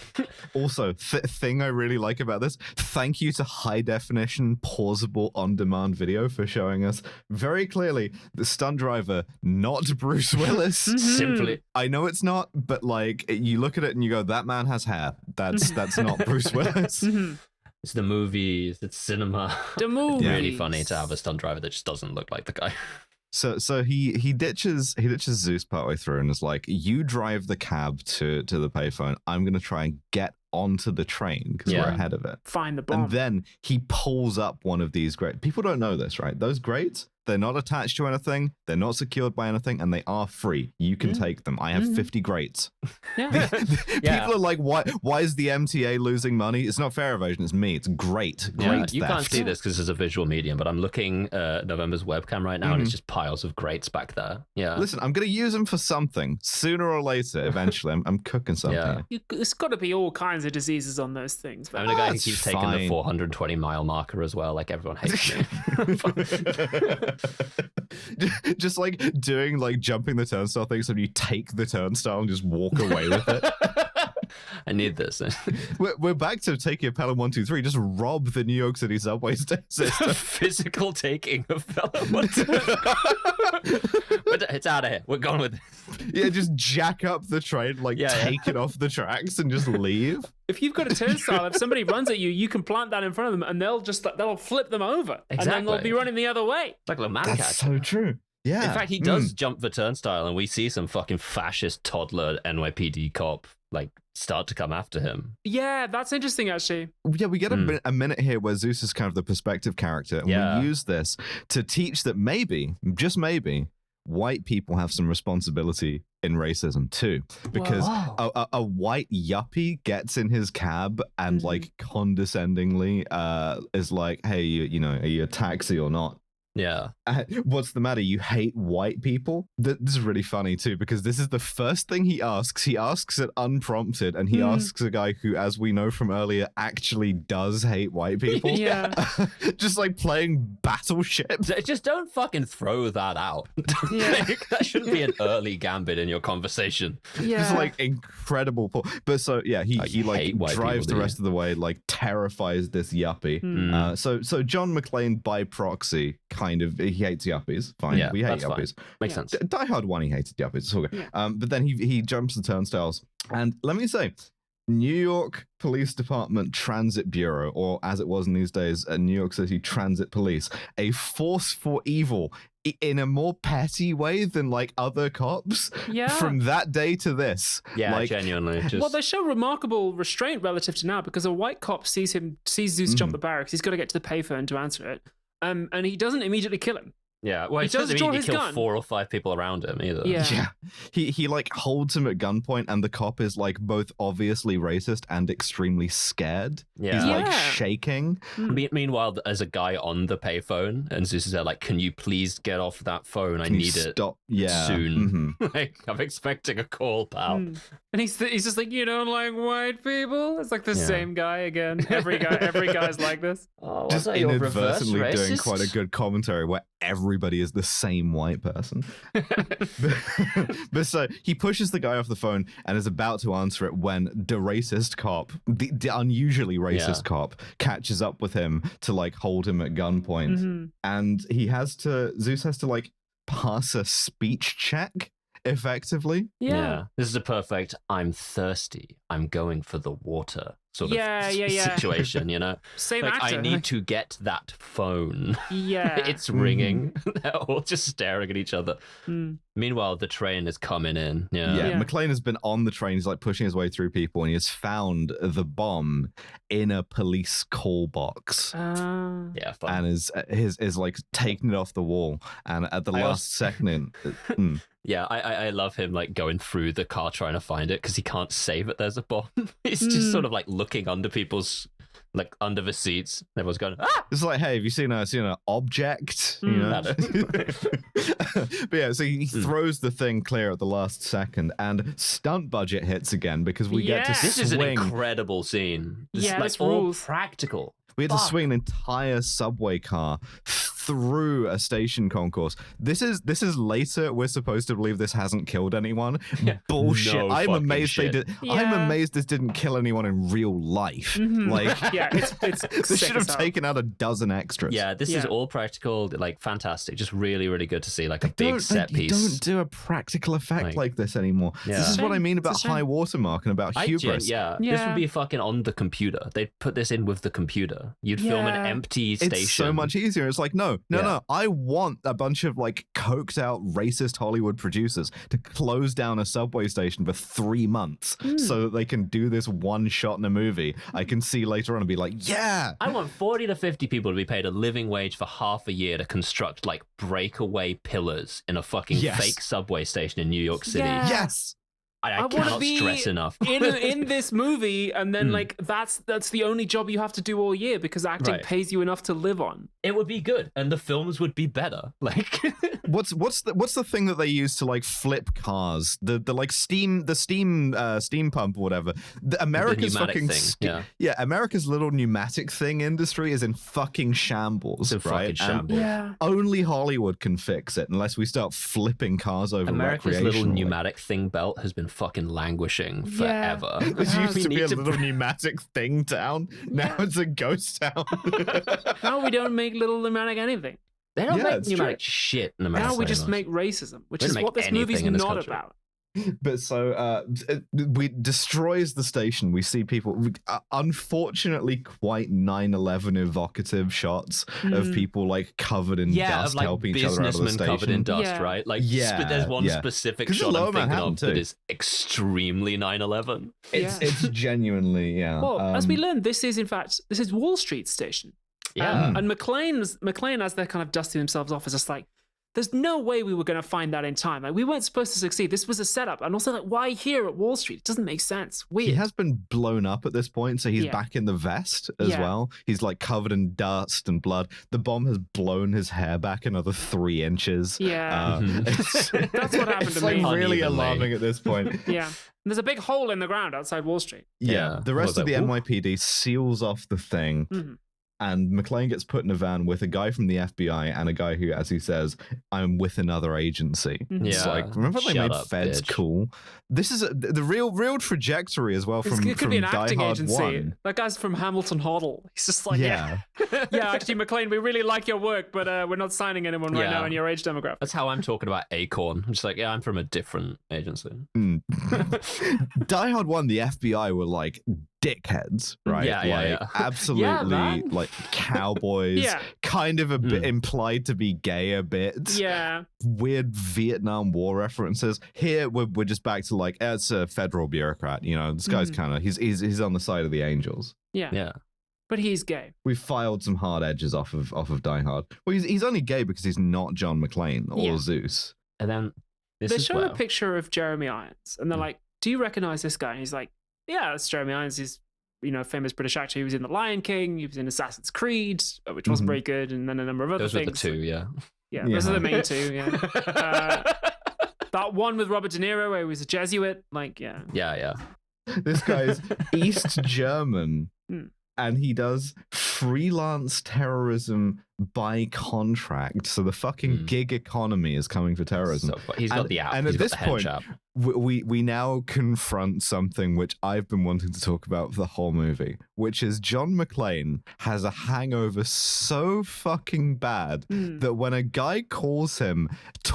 also, thing I really like about this, thank you to High Definition Pausable On Demand Video for showing us very clearly the stunt driver, not Bruce Willis. Simply, I know it's not, but like you look at it and you go, that man has hair. That's not Bruce Willis. it's the movies, it's cinema. The movies. Really funny to have a stunt driver that just doesn't look like the guy. So he ditches Zeus partway through and is like, you drive the cab to the payphone. I'm gonna try and get onto the train because we're ahead of it. Find the bomb. And then he pulls up one of these grates. People don't know this, right? Those grates, they're not attached to anything. They're not secured by anything, and they are free. You can take them. I have 50 grates. Yeah. People are like, why is the MTA losing money? It's not fair evasion. It's me. It's great. You can't see this because it's a visual medium, but I'm looking at November's webcam right now, and it's just piles of grates back there. Yeah. Listen, I'm going to use them for something. Sooner or later, eventually, I'm cooking something. Yeah. It's got to be all kinds of diseases on those things. I'm the guy who keeps taking the 420-mile marker as well. Like, everyone hates me. Just like doing like jumping the turnstile thing, so you take the turnstile and just walk away with it. I need this. We're back to taking a Pelham 123. Just rob the New York City subway system. Physical taking of Pelham 123. It's out of here. We're going with this. Yeah, just jack up the train, like take it off the tracks and just leave. If you've got a turnstile, if somebody runs at you, you can plant that in front of them, and they'll flip them over, and then they'll be running the other way. It's like a man That's catcher. so true. Yeah. In fact, he does jump the turnstile, and we see some fucking fascist toddler NYPD cop like start to come after him. Yeah, that's interesting, actually. Yeah, we get a minute here where Zeus is kind of the perspective character, and we use this to teach that maybe, just maybe, white people have some responsibility in racism too, because a white yuppie gets in his cab and like condescendingly is like, hey, you know, are you a taxi or not? Yeah. What's the matter? You hate white people? This is really funny too, because this is the first thing he asks. He asks it unprompted, and he asks a guy who, as we know from earlier, actually does hate white people. Yeah. Just like playing Battleship. Just don't fucking throw that out. That should be an early gambit in your conversation. Yeah. Just like incredible. But so yeah, he like drives the rest of the way, like terrifies this yuppie. So John McClane by proxy kind of, he hates yuppies. Fine, we hate yuppies. Makes sense. Die Hard 1, he hated yuppies. It's all good. But then he jumps the turnstiles, and let me say, New York Police Department Transit Bureau, or as it was in these days, New York City Transit Police, a force for evil in a more petty way than like other cops. Yeah. From that day to this. Yeah, like, genuinely. Well, they show remarkable restraint relative to now, because a white cop sees Zeus jump the barracks. He's got to get to the payphone to answer it. And he doesn't immediately kill him. Yeah, well, he doesn't draw his kill gun. 4 or 5 people around him either. Yeah. He like holds him at gunpoint, and the cop is like both obviously racist and extremely scared. Yeah. He's like Yeah. shaking. Meanwhile, there's a guy on the payphone, and Zeus is there like, can you please get off that phone? I Can you need it stop? Yeah. soon. Like, I'm expecting a call, pal. And he's just like, you don't like white people? It's like the same guy again. Every guy's like this. Oh, Just inadvertently doing quite a good commentary where everybody is the same white person. But so he pushes the guy off the phone and is about to answer it when the racist cop, the unusually racist cop, catches up with him to like hold him at gunpoint. And Zeus has to like pass a speech check effectively. Yeah. This is a perfect, I'm thirsty, I'm going for the water sort Yeah, of yeah, yeah. situation, you know? Same Like, actor. I need to get that phone. Yeah. It's ringing. They're all just staring at each other. Mm. Meanwhile, the train is coming in. Yeah, Yeah. McClane has been on the train. He's like pushing his way through people, and he has found the bomb in a police call box, Yeah, fun. and is like taking it off the wall. And at the last second, Yeah, I love him like going through the car trying to find it because he can't say that there's a bomb. He's just sort of like looking under people's like under the seats. Everyone's going, ah! it's like, hey, have you seen an object? You know? But yeah, so he throws the thing clear at the last second, and stunt budget hits again because we get to This is an swing. incredible scene. This Yeah, is like this all rules. practical. We had to swing an entire subway car through a station concourse. This is later. We're supposed to believe this hasn't killed anyone. Bullshit. No I'm fucking amazed shit. they did. Yeah. I'm amazed this didn't kill anyone in real life. Like, Yeah, it's they should have sick as hell. taken out a dozen extras. Yeah, this is Yeah. all practical, like fantastic. Just really, really good to see, like a Don't- big set you piece. don't do a practical effect like this anymore. Yeah. This is what I mean It's a about shame. high watermark and about hubris. This Yeah. would be fucking on the computer. They'd put this in with the computer. You'd film an Yeah. empty station. It's so much easier. It's like, no. I want a bunch of like coked out racist Hollywood producers to close down a subway station for 3 months so that they can do this one shot in a movie. I can see later on and be like, yeah. I want 40 to 50 people to be paid a living wage for half a year to construct like breakaway pillars in a fucking Yes. fake subway station in New York City. Yeah. Yes. I wanna cannot be stress enough. in this movie, and then like that's the only job you have to do all year because acting Right. pays you enough to live on. It would be good, and the films would be better. Like, What's the thing that they use to like flip cars? The like steam pump or whatever. America's pneumatic fucking thing, yeah. America's little pneumatic thing industry is in fucking shambles. It's in right? fucking shambles. Yeah. Only Hollywood can fix it unless we start flipping cars over America's little recreationally. pneumatic thing belt has been fucking languishing Yeah. forever. This used We to be need a to little pneumatic thing town. Now it's a ghost town. Now we don't make little pneumatic anything. They don't Yeah, make it's pneumatic shit in America. Now we just anymore. make racism, which We is don't make what this movie's anything in this not country. about. But so we destroys the station. We see people, unfortunately, quite 9/11 evocative shots of people like covered in Yeah, dust of like helping each other out of the businessmen station. covered in dust, Yeah. right? Like, Yeah, there's one yeah. specific 'Cause it's shot Lower I'm thinking Manhattan, of too. that is extremely 9/11. It's genuinely, yeah. Well, as we learned, this is Wall Street Station. Yeah. And McClane, as they're kind of dusting themselves off, is just like, there's no way we were going to find that in time. Like, we weren't supposed to succeed. This was a setup. And also, like, why here at Wall Street? It doesn't make sense. Weird. He has been blown up at this point, so he's Yeah. back in the vest as Yeah. well. He's like covered in dust and blood. The bomb has blown his hair back another 3 inches. Yeah. It's, That's what happened it's to like me. really Unevenly. alarming at this point. Yeah. And there's a big hole in the ground outside Wall Street. Yeah, Yeah. the I rest was of the like, "Ooh." NYPD seals off the thing, Mhm. and McClane gets put in a van with a guy from the FBI and a guy who, as he says, I'm with another agency. Mhm. It's Yeah. like, remember when they Shut made up, Feds bitch. cool? This is the real trajectory as well It from could be an Die acting Hard agency. 1. That guy's from Hamilton Hoddle. He's just like, Yeah. yeah, actually, McClane, we really like your work, but we're not signing anyone right Yeah. now in your age demographic. That's how I'm talking about Acorn. I'm just like, yeah, I'm from a different agency. Die Hard 1, the FBI were like dickheads, right? Yeah, yeah, like yeah. absolutely Yeah, man. like cowboys, Yeah. kind of a bit implied to be gay a bit. Yeah. Weird Vietnam War references. Here we're just back to like, it's a federal bureaucrat, you know. This guy's kind of he's on the side of the angels. Yeah. Yeah. But he's gay. We've filed some hard edges off of Die Hard. Well, he's only gay because he's not John McClane or Yeah. Zeus. And then this They is show where... a picture of Jeremy Irons, and they're like, "Do you recognize this guy?" And he's like, "Yeah, that's Jeremy Irons. He's, a famous British actor. He was in The Lion King. He was in Assassin's Creed, which wasn't very good, and then a number of other Those were things." the two, yeah. Yeah, those are the main two. Yeah. That one with Robert De Niro, where he was a Jesuit. Like, yeah. Yeah, yeah. This guy's East German, Hmm. and he does freelance terrorism by contract. So the fucking gig economy is coming for terrorism. So, he's got And- the app. and He's at got this the hench point, app. we now confront something which I've been wanting to talk about for the whole movie, which is John McClane has a hangover so fucking bad that when a guy calls him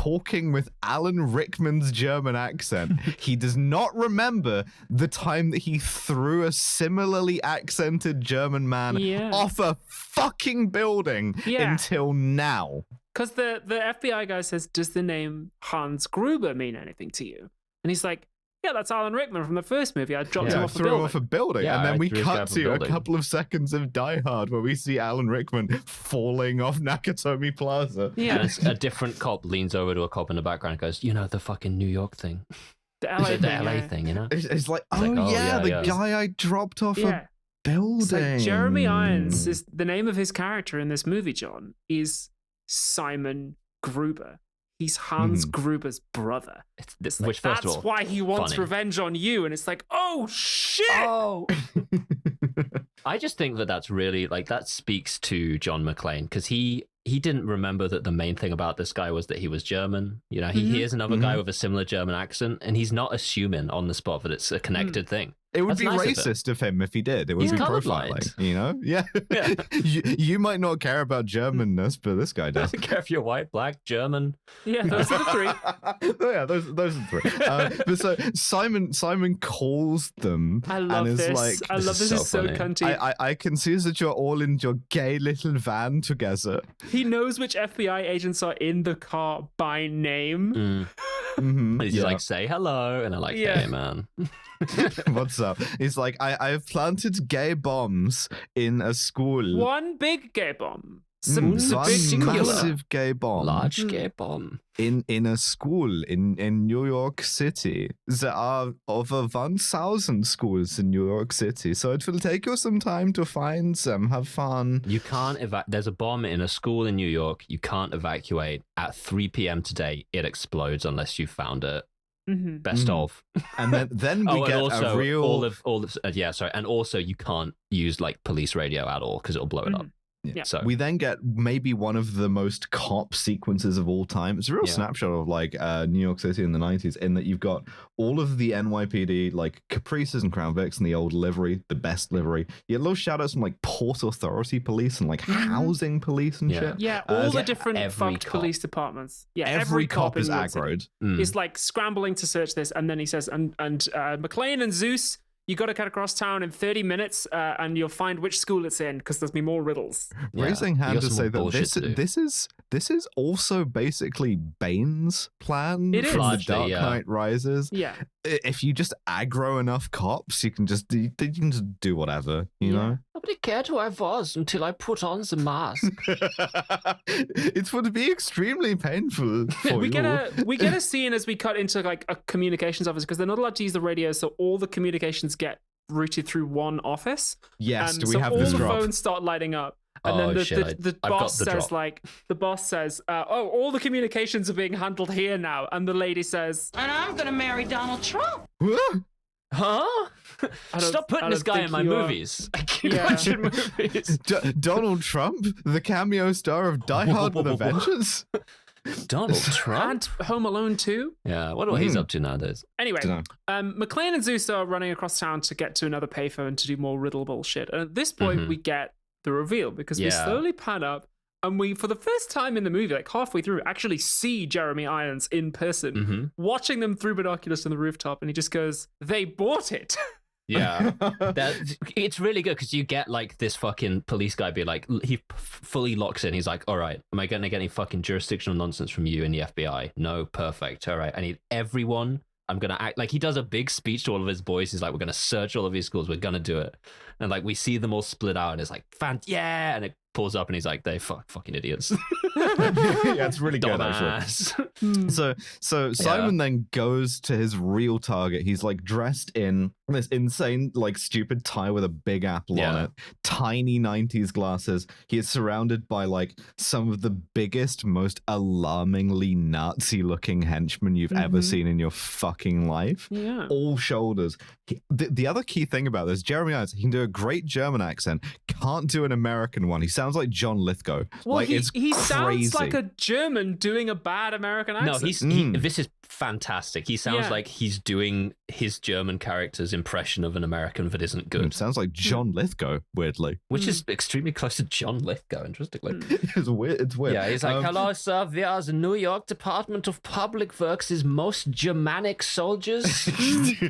talking with Alan Rickman's German accent. He does not remember the time that he threw a similarly accented German man off a fucking building until now. Because the FBI guy says, does the name Hans Gruber mean anything to you? And he's like, yeah, that's Alan Rickman from the first movie. I dropped him off a building. Threw him off a building. Yeah, and then I we threw his guy cut off a to a building. couple of seconds of Die Hard where we see Alan Rickman falling off Nakatomi Plaza. Yeah. And a different cop leans over to a cop in the background and goes, you know, the fucking New York thing. The LA The thing. LA thing, you know? It's like, It's like, oh, yeah, the yeah. guy I dropped off Yeah. a building. It's like Jeremy Irons is the name of his character in this movie, John, is Simon Gruber. He's Hans Gruber's brother. Which, first that's of all, why he wants funny. revenge on you. And it's like, oh, shit. Oh. I just think that that's really, like, that speaks to John McClane, because he didn't remember that the main thing about this guy was that he was German. You know, he hears another guy with a similar German accent, and he's not assuming on the spot that it's a connected thing. It would That's be nice of racist of him if he did. It would He's be colorblind. profiling, you know? Yeah. Yeah. you might not care about Germanness, but this guy I does. don't care if you're white, black, German. Yeah, those are the three. Yeah, those are the three. But so Simon calls them I love and is this. like, I love this. so Is so funny. cunty. I can see that you're all in your gay little van together. He knows which FBI agents are in the car by name. Mhm, He's yeah. like, say hello. And I'm like, Yeah. hey, man. What's up? He's like, I've planted gay bombs in a school. One big gay bomb. One big singular. massive gay bomb Large gay bomb. in a school in New York City. There are over 1,000 schools in New York City, so it will take you some time to find them. Have fun. You can't there's a bomb in a school in New York. You can't evacuate at 3 p.m. today. It explodes unless you found it. Mm-hmm. Best of. And then we Oh, get and also a real. all of sorry, and also you can't use like police radio at all because it'll blow it up. Yeah. So We then get maybe one of the most cop sequences of all time. It's a real Yeah. snapshot of like New York City in the 90s, in that you've got all of the NYPD, like Caprices and Crown Vics and the old livery, the best livery. You get little shout outs from like Port Authority police and like housing police and Yeah. shit. Yeah, all the yeah, different every fucked cop. police departments. Yeah, Every cop in is New York City aggroed. is like scrambling to search this, and then he says, and McClane and Zeus, you got to cut across town in 30 minutes, and you'll find which school it's in because there's be more riddles. yeah, Raising you hand got to some say more that bullshit to do. this is also basically Bane's plan It is. from Largely, The Dark yeah. Knight Rises. Yeah, If you just aggro enough cops, you can just do whatever, you know. Nobody cared who I was until I put on the mask. It would be extremely painful for we you. get a scene as we cut into like a communications office because they're not allowed to use the radio, so all the communications get routed through one office. Yes, and do we so have all this the drop? phones start lighting up. And Oh, then the shit, the I've got boss the says drop. oh, all the communications are being handled here now. And the lady says, And I'm gonna marry Donald Trump. Huh? don't- Stop I putting this don't guy think in my you are- movies. I keep Yeah. watching movies. Donald Trump, the cameo star of Die Hard with a Vengeance? Donald Trump? and Home Alone 2. Yeah, what he's up to nowadays. Anyway, Dunno. McClane and Zeus are running across town to get to another payphone to do more Riddle bullshit. And at this point, we get the reveal because we Yeah. slowly pan up and we, for the first time in the movie, like halfway through, actually see Jeremy Irons in person, watching them through binoculars on the rooftop. And he just goes, they bought it. Yeah, it's really good because you get like this fucking police guy be like, he fully locks in. He's like, all right, am I going to get any fucking jurisdictional nonsense from you in the FBI? No, perfect. All right, I need everyone. I'm going to act like he does a big speech to all of his boys. He's like, we're going to search all of these schools. We're going to do it. And like, we see them all split out and it's like, yeah. And it pulls up and he's like, they fucking idiots. Yeah, it's really good, actually. Dumbass. So Simon then goes to his real target. He's like dressed in this insane, like stupid tie with a big apple on it, tiny 90s glasses. He is surrounded by like some of the biggest, most alarmingly Nazi looking henchmen you've ever seen in your fucking life. Yeah. All shoulders. The other key thing about this, Jeremy Irons, he can do a great German accent, can't do an American one. He sounds like John Lithgow. Well, like, he it's sounds crazy. like a German doing a bad American No, accent. this is fantastic. He sounds like he's doing his German character's impression of an American that isn't good. Sounds like John Lithgow, weirdly. Which is extremely close to John Lithgow, interestingly. It's weird. It's weird. Yeah, he's like, hello, sir. We are the New York Department of Public Works' most Germanic soldiers.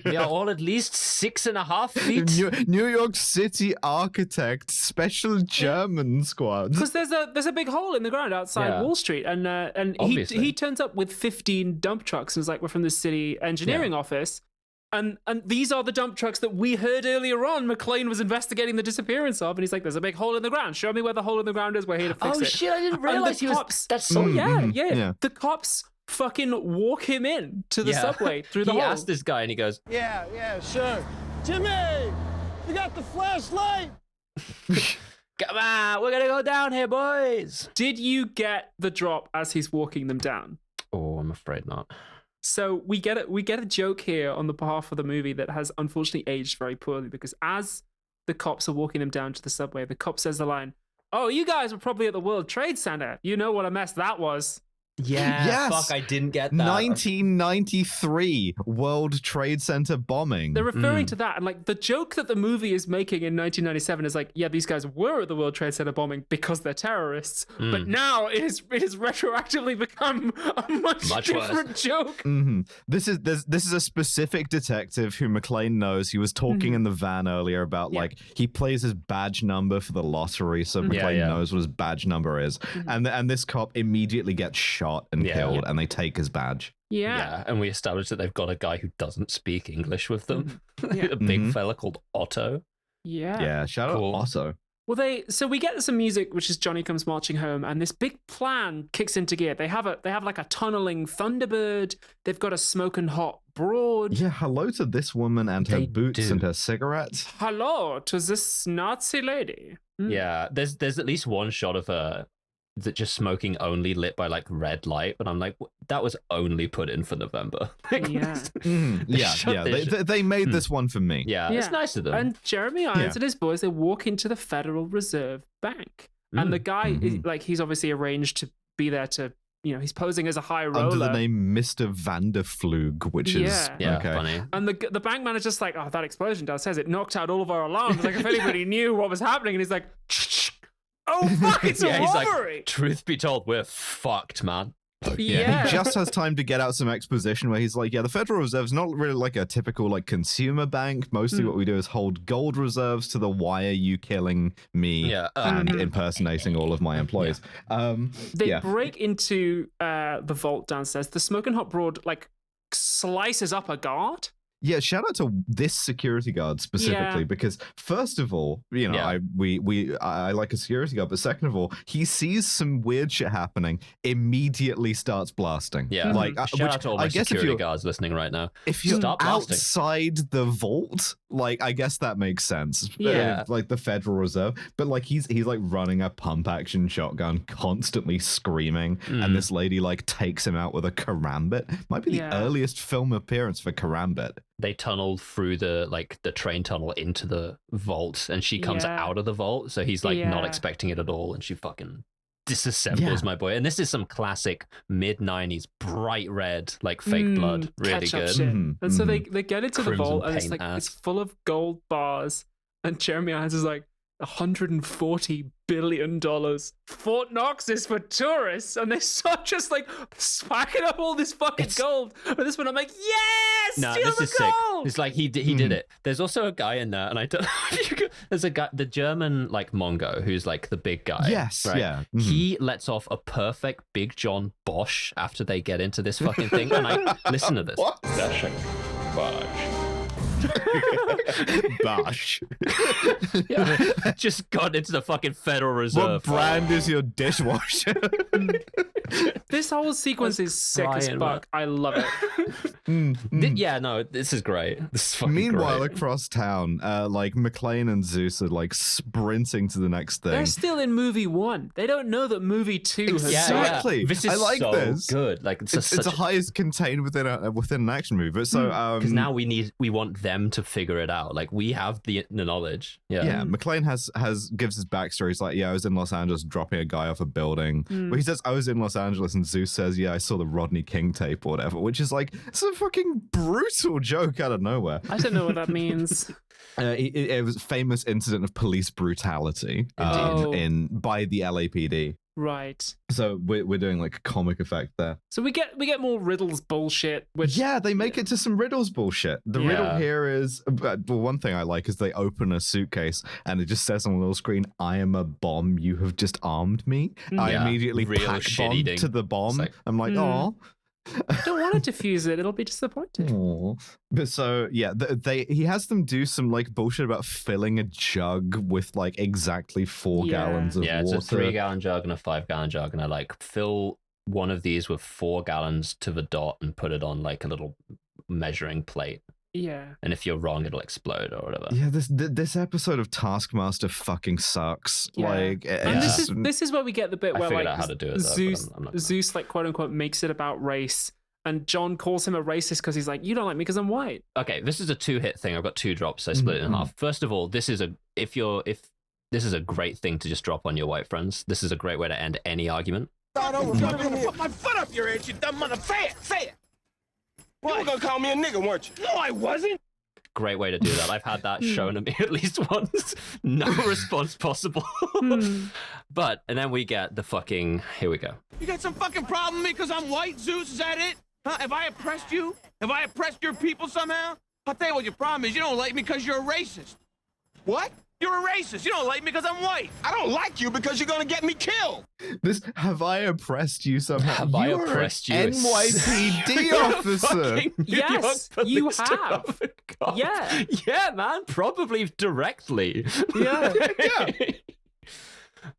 We are all at least 6.5 feet. New York City architect, special German squad. Because there's a big hole in the ground outside Wall Street, and he turns up with 15 dump trucks and is like, we're from the city engineering office. And these are the dump trucks that we heard earlier on McClane was investigating the disappearance of. And he's like, there's a big hole in the ground. Show me where the hole in the ground is. We're here to fix it. Oh, shit, I didn't realize he was... That's so... so... Yeah. The cops fucking walk him in to the subway through the hole. He asked this guy and he goes... Yeah, sure. Jimmy, you got the flashlight? Come on, we're going to go down here, boys. Did you get the drop as he's walking them down? Oh, I'm afraid not. So we get a joke here on the behalf of the movie that has unfortunately aged very poorly, because as the cops are walking them down to the subway, the cop says the line, "Oh, you guys were probably at the World Trade Center. You know what a mess that was." Yeah, yes. Fuck, I didn't get that. 1993 World Trade Center bombing. They're referring to that, and like the joke that the movie is making in 1997 is like, yeah, these guys were at the World Trade Center bombing because they're terrorists, but now it has retroactively become a much different joke. Mm-hmm. This is a specific detective who McClane knows. He was talking in the van earlier about like he plays his badge number for the lottery, so McClane knows what his badge number is, and this cop immediately gets shot and killed, and they take his badge. Yeah, and we established that they've got a guy who doesn't speak English with them. A big fella called Otto. Yeah, shout out Otto. Well, so we get some music, which is Johnny Comes Marching Home, and this big plan kicks into gear. They have like a tunneling Thunderbird. They've got a smoking hot broad. Yeah, hello to this woman and her boots and her cigarettes. Hello to this Nazi lady. Yeah, there's at least one shot of her that just smoking only, lit by like red light, but I'm like, that was only put in for November. They made this one for me. Yeah, it's nice of them. And Jeremy Irons and his boys, they walk into the Federal Reserve Bank, and the guy is like, he's obviously arranged to be there to, you know, he's posing as a high roller under the name Mr. Vanderflug, which is funny. And the bank manager's like, oh, that explosion downstairs, it knocked out all of our alarms. Like, if anybody knew what was happening, and he's like, oh fuck, it's a robbery. Like, truth be told, we're fucked, man. He just has time to get out some exposition where he's like, the Federal Reserve's not really like a typical like consumer bank. Mostly what we do is hold gold reserves to the why are you killing me and impersonating all of my employees. They break into the vault downstairs. The smoking hot broad like slices up a guard. Yeah, shout out to this security guard specifically because first of all, you know, I like a security guard, but second of all, he sees some weird shit happening, immediately starts blasting. Yeah, like shout out to all my security guards listening right now. If you're outside the vault, like I guess that makes sense. Yeah, like the Federal Reserve, but like he's like running a pump action shotgun, constantly screaming, and this lady like takes him out with a karambit. Might be the earliest film appearance for karambit. They tunnel through the train tunnel into the vault, and she comes out of the vault, so he's like not expecting it at all, and she fucking disassembles my boy. And this is some classic mid-90s bright red like fake blood, really good. And so they get into the vault, and it's like it's full of gold bars, and Jeremy Irons is like, $140 billion. Fort Knox is for tourists, and they start just like spacking up all this fucking gold. But this one, I'm like, yes, steal this the is gold. Sick. It's like he did it. There's also a guy in there, and I don't. There's a guy, the German like Mongo, who's like the big guy. Yes, right? yeah. He lets off a perfect Big John Bosch after they get into this fucking thing, and I listen to this. What? Dashing Bosch. Bosch. Just got into the fucking Federal Reserve. What brand is your dishwasher? This whole sequence is sick as fuck. I love it. Yeah, no, this is great. This is fucking Meanwhile, great. across town, like McClane and Zeus are like sprinting to the next thing. They're still in movie 1. They don't know that movie 2 has exactly. This is I like so this. Good. Like it's the highest contained within an action movie. But so because now we want them to figure it out. Like, we have the knowledge. Yeah, McClane gives his backstory. He's like, yeah, I was in Los Angeles dropping a guy off a building. But he says, I was in Los Angeles, and Zeus says, yeah, I saw the Rodney King tape or whatever, which is like, it's a fucking brutal joke out of nowhere. I don't know what that means. It was a famous incident of police brutality by the LAPD. Right. So we're doing like a comic effect there. So we get more Riddle's bullshit. Which they make it to some Riddle's bullshit. The riddle here is, well, one thing I like is they open a suitcase and it just says on a little screen, "I am a bomb. You have just armed me." I immediately pack bomb to the bomb. I'm like, oh. I don't want to defuse it. It'll be disappointing. Aww. But so yeah, he has them do some like bullshit about filling a jug with like exactly 4 gallons of water. Yeah, it's a 3-gallon jug and a 5-gallon jug, and I like fill one of these with 4 gallons to the dot and put it on like a little measuring plate. Yeah. And if you're wrong, it'll explode or whatever. Yeah, this episode of Taskmaster fucking sucks. Yeah. Like, and this is where we get the bit where like out how to do it, Zeus like quote unquote makes it about race, and John calls him a racist because he's like, you don't like me because I'm white. Okay, this is a 2-hit thing. I've got 2 drops. So I split it in half. First of all, this is a great thing to just drop on your white friends. This is a great way to end any argument. I'm gonna put my foot up your ass, you dumb mother. Say it. You were gonna call me a nigga, weren't you? No, I wasn't. Great way to do that. I've had that shown at me at least once. No response possible. And then we get the fucking, here we go. You got some fucking problem with me because I'm white, Zeus? Is that it? Huh? Have I oppressed you? Have I oppressed your people somehow? I'll tell you what your problem is. You don't like me because you're a racist. What? You're a racist. You don't like me because I'm white. I don't like you because you're gonna get me killed. Have I oppressed you somehow? Have I oppressed you? NYPD officer. Yes, you have. Yeah, man. Probably directly. Yeah.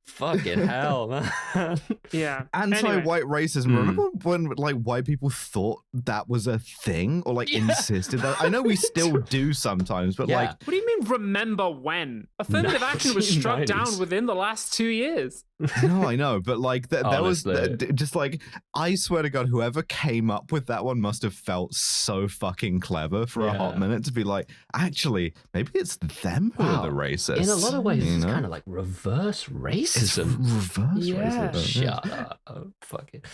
Fucking hell, man. Yeah. Anti-white racism. Remember when like white people thought that was a thing or like insisted that? I know we still do sometimes, but like, what do you mean? Remember when affirmative action was struck down within the last 2 years? No, I know, but like that was just like, I swear to God, whoever came up with that one must have felt so fucking clever for a hot minute to be like, actually, maybe it's them who are the racists. In a lot of ways, it's kind of like reverse racism. Racism. Shut up. Fuck it.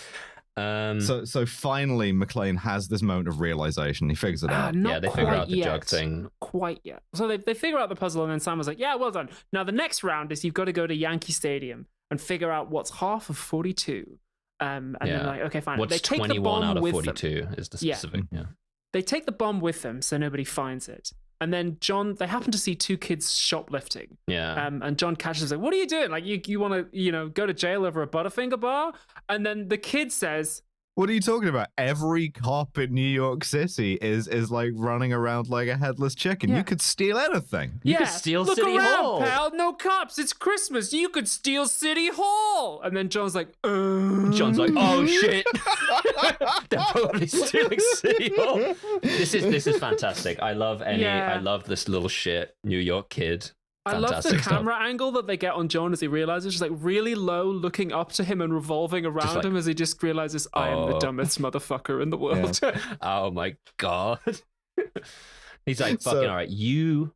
So finally, McClane has this moment of realization. He figures it out. They figure out the jug thing. Quite yet. So they figure out the puzzle, and then Simon's like, yeah, well done. Now the next round is you've got to go to Yankee Stadium and figure out what's half of 42. And then like, okay, fine. What's they take 21 the bomb out of with 42 them. is the specific. Yeah. They take the bomb with them so nobody finds it. And then they happen to see 2 kids shoplifting. Yeah. And John catches them like, what are you doing? Like, you want to, go to jail over a Butterfinger bar? And then the kid says, what are you talking about? Every cop in New York City is like running around like a headless chicken. You could steal anything. You could steal Look City around, Hall. Pal. No cops. It's Christmas. You could steal City Hall. And then John's like, John's like, oh shit. They're probably stealing City Hall. This is fantastic. I love this little shit New York kid. I love the camera angle that they get on John as he realizes, just like really low, looking up to him and revolving around him as he just realizes, I am the dumbest motherfucker in the world. Yeah. Oh my God. He's like, fucking all right, you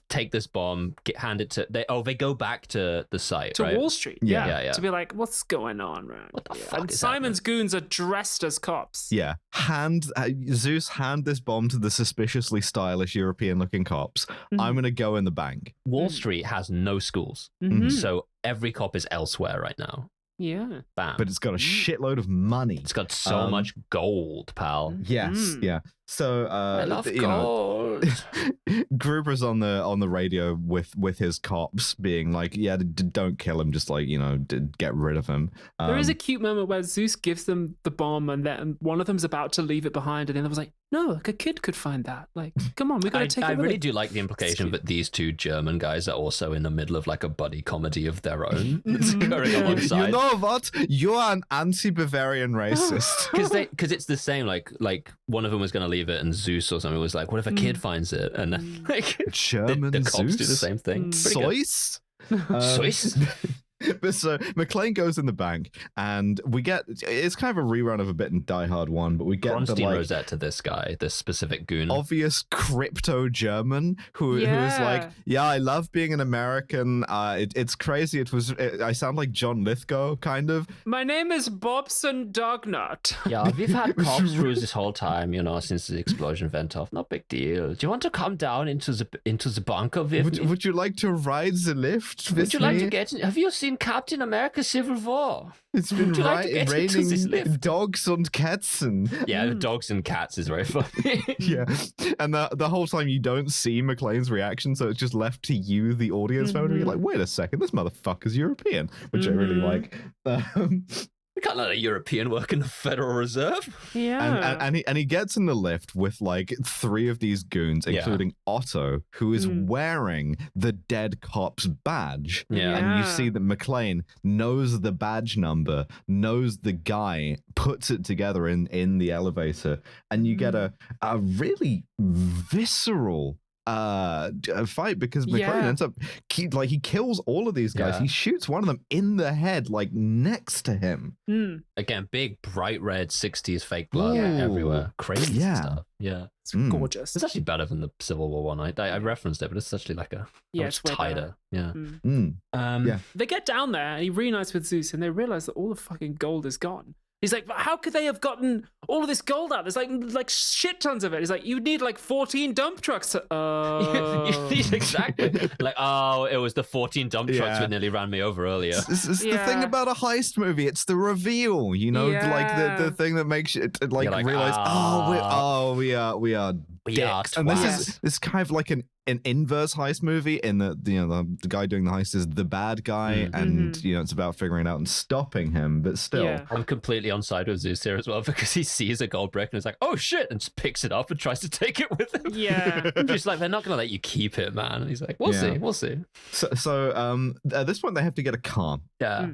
take this bomb, hand it to, they go back to the site, to right? Wall Street. Yeah. To be like, what's going on, right? What the fuck and is Simon's goons are dressed as cops. Yeah. Zeus, hand this bomb to the suspiciously stylish European-looking cops. I'm going to go in the bank. Wall Street has no schools. So every cop is elsewhere right now. Yeah. Bam. But it's got a shitload of money. It's got so much gold, pal. Yes. Yeah. So I love gold. Gruber's on the radio with his cops being like, yeah, don't kill him, just like, get rid of him. There is a cute moment where Zeus gives them the bomb and then one of them's about to leave it behind, and the other was like, no, like a kid could find that. Like, come on, we got to take it. I really do like the implication that these 2 German guys are also in the middle of like a buddy comedy of their own. It's occurring alongside. You know what? You're an anti-Bavarian racist. Because it's the same. Like one of them was going to leave it, and Zeus or something was like, "What if a kid finds it?" And then like German the cops Zeus? do the same thing. Zeus. Zeus. But so McClane goes in the bank, and we get it's kind of a rerun of a bit in Die Hard 1, but we get the Bronstein like Rosette to this guy, this specific goon. obvious crypto German who is like, yeah, I love being an American. It's crazy. I sound like John Lithgow, kind of. My name is Bobson Dognut. Yeah, we've had cops through this whole time, since the explosion went off. No big deal. Do you want to come down into the bunker with me? Would you like to ride the lift with Would you like me? to get in? Have you seen Captain America Civil War? It's been Would you like to get into this raining lift? dogs and cats and Yeah, dogs and cats is very funny. yeah, and the whole time you don't see McClane's reaction, so it's just left to you, the audience member, to be like, wait a second, this motherfucker's European, which I really like. We can't let a European work in the Federal Reserve. Yeah. And he gets in the lift with like 3 of these goons, including Otto, who is wearing the dead cop's badge. Yeah. And you see that McClane knows the badge number, knows the guy, puts it together in the elevator, and you get a really visceral fight because McClane ends up he kills all of these guys. Yeah. He shoots one of them in the head, like next to him. Again, big bright red 60s fake blood Ooh. everywhere. Crazy stuff. Yeah. It's gorgeous. It's actually better than the Civil War one. I referenced it, but it's actually like a it's way tighter. better. Yeah. Yeah. They get down there and he reunites with Zeus and they realize that all the fucking gold is gone. He's like, but how could they have gotten all of this gold out? There's like shit tons of it. He's like, you need like 14 dump trucks to... Exactly. Like, oh, it was the 14 dump trucks that nearly ran me over earlier. It's the thing about a heist movie. It's the reveal, like the thing that makes you realize, we are dicks. And this is kind of like an inverse heist movie in that the guy doing the heist is the bad guy, and it's about figuring it out and stopping him. But still, I'm completely on side with Zeus here as well, because he sees a gold brick and is like, oh shit, and just picks it up and tries to take it with him. Yeah. Just like, they're not gonna let you keep it, man. And he's like, we'll see. So at this point they have to get a car. Yeah.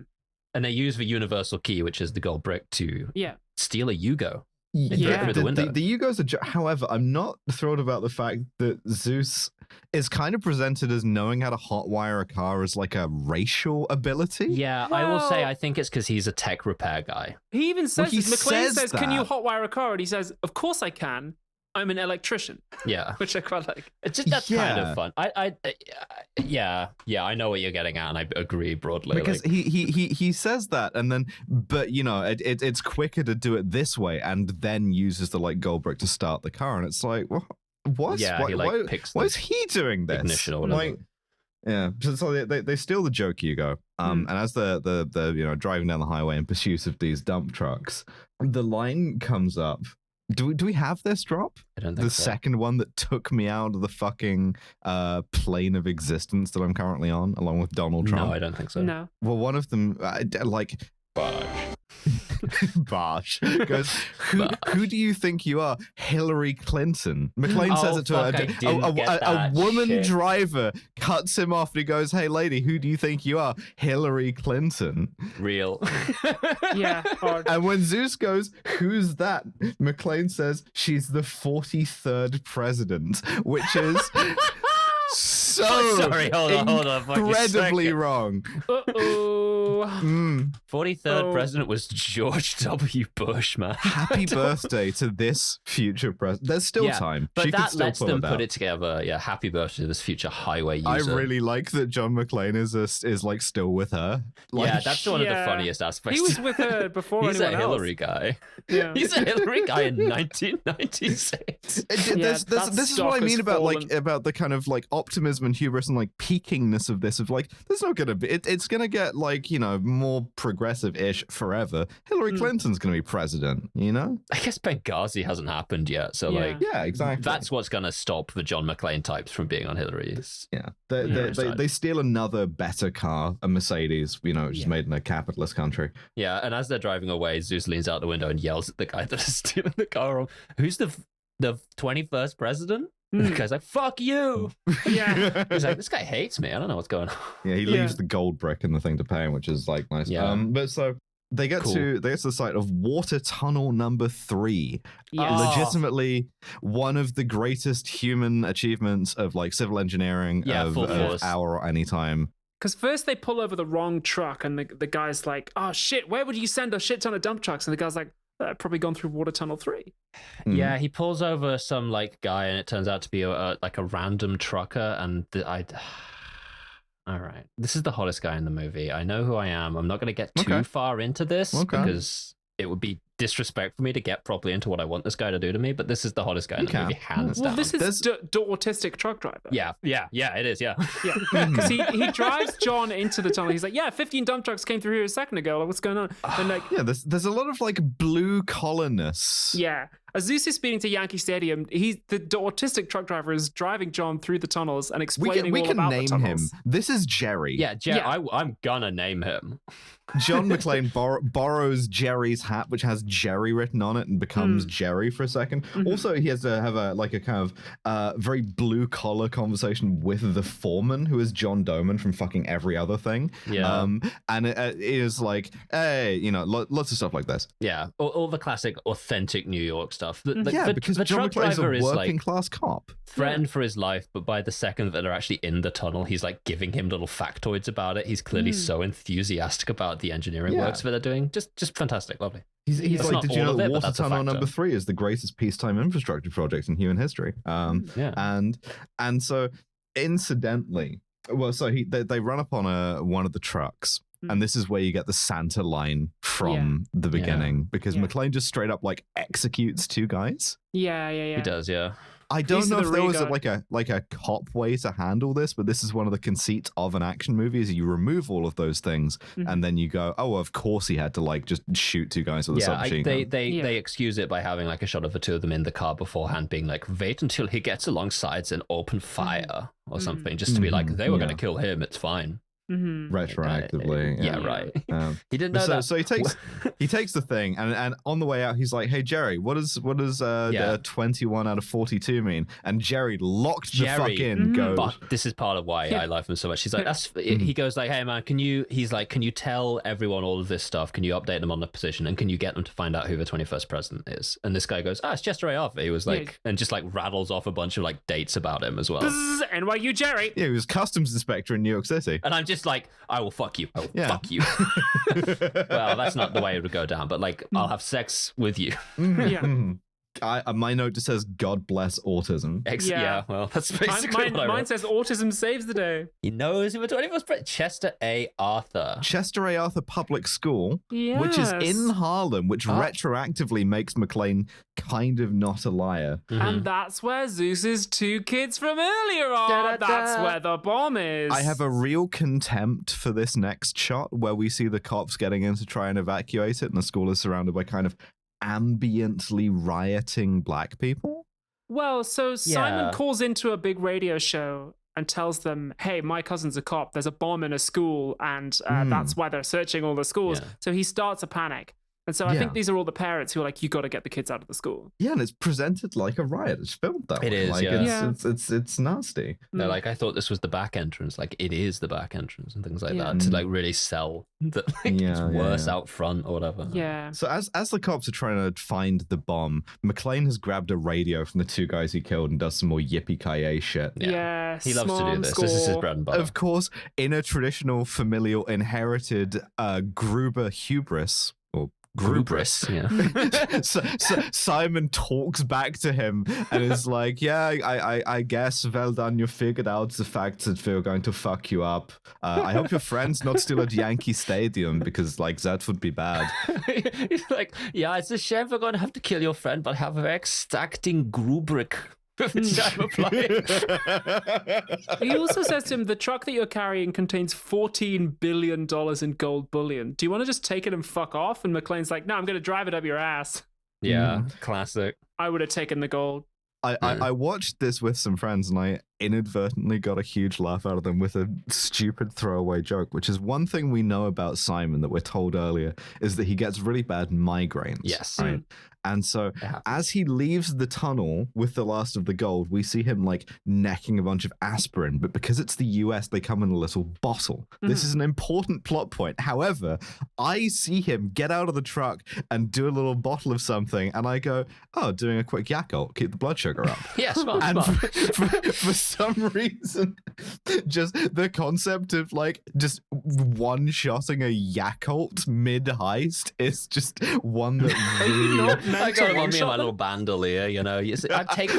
And they use the universal key, which is the gold brick, to steal a Yugo. Through the window. The Yugos are. However, I'm not thrilled about the fact that Zeus is kind of presented as knowing how to hotwire a car as like a racial ability. Yeah, I will say I think it's because he's a tech repair guy. He even says, McClane says, that. can you hotwire a car? And he says, of course I can. I'm an electrician. Yeah. Which I quite like. It's just, that's kind of fun. I know what you're getting at, and I agree broadly. Because he says that, and then, but it's quicker to do it this way, and then uses the like gold brick to start the car, and it's like, what? Yeah, why is he doing this? Ignition or whatever. Like, yeah, so they steal the joke Yugo, and as they're driving down the highway in pursuit of these dump trucks, the line comes up. Do we have this drop? I don't think the so. second one that took me out of the fucking plane of existence that I'm currently on, along with Donald Trump. No, I don't think so. No. Well, one of them, Bosh goes, who do you think you are? Hillary Clinton. McClane says it to her. A woman driver cuts him off and he goes, hey lady, who do you think you are? Hillary Clinton. Real. Yeah. Hard. And when Zeus goes, who's that? McClane says, she's the 43rd president, which is so sorry, hold on, incredibly wrong. Uh-oh. 43rd president was George W. Bush, man. Happy birthday to this future president. There's still time. But she that could still lets pull them it put out. it together. Yeah, happy birthday to this future highway user. I really like that John McClane is like still with her. Like, yeah, that's one of the funniest aspects. He was with her before He's a anyone Hillary else. guy. Yeah. He's a Hillary guy in 1996. This is what I mean about about the kind of like optimism and hubris and like peakingness of this. Of like, there's not gonna be. It's gonna get like more progressive-ish forever. Hillary Clinton's gonna be president. I guess Benghazi hasn't happened yet, so yeah, exactly. That's what's gonna stop the John McClane types from being on Hillary's. Yeah, they steal another better car, a Mercedes, which is made in a capitalist country. Yeah, and as they're driving away, Zeus leans out the window and yells at the guy that is stealing the car. Who's the 21st president? The guy's like, fuck you. Yeah. He's like, this guy hates me. I don't know what's going on. Yeah, he leaves the gold brick and the thing to pay him, which is like nice. Yeah. But so they get to the site of water tunnel number 3. Legitimately one of the greatest human achievements of like civil engineering of our or any time. Because first they pull over the wrong truck, and the guy's like, "Oh shit, where would you send a shit ton of dump trucks?" And the guy's like, "Probably gone through Water Tunnel 3." Yeah, he pulls over some like guy, and it turns out to be like a random trucker. And all right, this is the hottest guy in the movie. I know who I am. I'm not going to get too far into this because it would be disrespect for me to get properly into what I want this guy to do to me. But this is the hottest guy in the movie, hands down. Well, this is the autistic truck driver. Yeah, it is. Yeah, because he drives John into the tunnel. He's like, "Yeah, 15 dump trucks came through here a second ago. Like, what's going on?" And like, there's a lot of like blue collarness. Yeah. As Zeus is speeding to Yankee Stadium, the autistic truck driver is driving John through the tunnels and explaining all about the tunnels. We can name him. This is Jerry. Yeah. I'm gonna name him. John McClane borrows Jerry's hat, which has Jerry written on it, and becomes Jerry for a second. Also, he has to have a kind of very blue collar conversation with the foreman, who is John Doman from fucking every other thing. Yeah. And it is like, hey, lots of stuff like this. Yeah. All the classic authentic New York stuff. Because the John truck McClane's driver a is working like class cop. Threatened for his life, but by the second that they're actually in the tunnel, he's like giving him little factoids about it. He's clearly so enthusiastic about the engineering works that they're doing. Just fantastic, lovely. He's like, did you know that Water Tunnel number 3 is the greatest peacetime infrastructure project in human history? And so incidentally, they run up on one of the trucks. And this is where you get the Santa line from the beginning, because McClane just straight up like executes two guys. Yeah. He does, yeah. I don't know if there was like a cop way to handle this, but this is one of the conceits of an action movie: is you remove all of those things, and then you go, oh, of course he had to like just shoot two guys with a submachine gun. They excuse it by having like a shot of the two of them in the car beforehand, being like, wait until he gets alongside and open fire or something, just to be like, they were going to kill him. It's fine. Retroactively, right. He didn't know that. So he takes the thing, and on the way out, he's like, "Hey Jerry, what does 21 out of 42 mean?" And Jerry locked the fuck in. Goes. But this is part of why I love him so much. He's like, he goes like, "Hey man, can you tell everyone all of this stuff? Can you update them on the position, and can you get them to find out who the 21st president is?" And this guy goes, "It's Chester A. Arthur." He was like, and just like rattles off a bunch of like dates about him as well. NYU Jerry. Yeah, he was customs inspector in New York City. And I'm just like, I will fuck you. Fuck you. Well, that's not the way it would go down, but like, I'll have sex with you. My note just says, "God bless autism." Yeah, well, that's basically what I wrote. Mine says, "Autism saves the day." He knows who the 21st president. Chester A. Arthur. Chester A. Arthur Public School, which is in Harlem, which retroactively makes McClane kind of not a liar. And that's where Zeus's two kids from earlier are. That's where the bomb is. I have a real contempt for this next shot where we see the cops getting in to try and evacuate it, and the school is surrounded by kind of ambiently rioting black people. Well, so Simon calls into a big radio show and tells them, "Hey, my cousin's a cop. There's a bomb in a school, and that's why they're searching all the schools." So he starts a panic. And so I think these are all the parents who are like, "You got to get the kids out of the school." Yeah, and it's presented like a riot. It's filmed that way. It is, like, it's nasty. No, like I thought this was the back entrance. Like it is the back entrance and things like that to like really sell that like, it's worse out front or whatever. Yeah. So as the cops are trying to find the bomb, McClane has grabbed a radio from the two guys he killed and does some more yippee-ki-yay shit. Yeah. He loves to do this. This is his bread and butter. Of course, in a traditional familial inherited Gruber hubris. Grubris, so Simon talks back to him and is like, I guess, well done, you figured out the fact that we're going to fuck you up. I hope your friend's not still at Yankee Stadium, because like that would be bad. He's like, yeah, it's a shame we're going to have to kill your friend, but have a very exacting Grubrick. Which I'm applying. He also says to him, "The truck that you're carrying contains $14 billion in gold bullion. Do you want to just take it and fuck off?" And McClane's like, "No, I'm going to drive it up your ass." Yeah, classic. I would have taken the gold. I watched this with some friends, and I inadvertently got a huge laugh out of them with a stupid throwaway joke, which is one thing we know about Simon that we're told earlier, is that he gets really bad migraines. Yes. Right? And so as he leaves the tunnel with the last of the gold, we see him like necking a bunch of aspirin, but because it's the US, they come in a little bottle. This is an important plot point. However, I see him get out of the truck and do a little bottle of something, and I go, "Oh, doing a quick yak ult, keep the blood sugar up." Yes, and for some reason, just the concept of like just one-shotting a Yakult mid-heist is just one that really... I got me and my little bandolier, you know. I take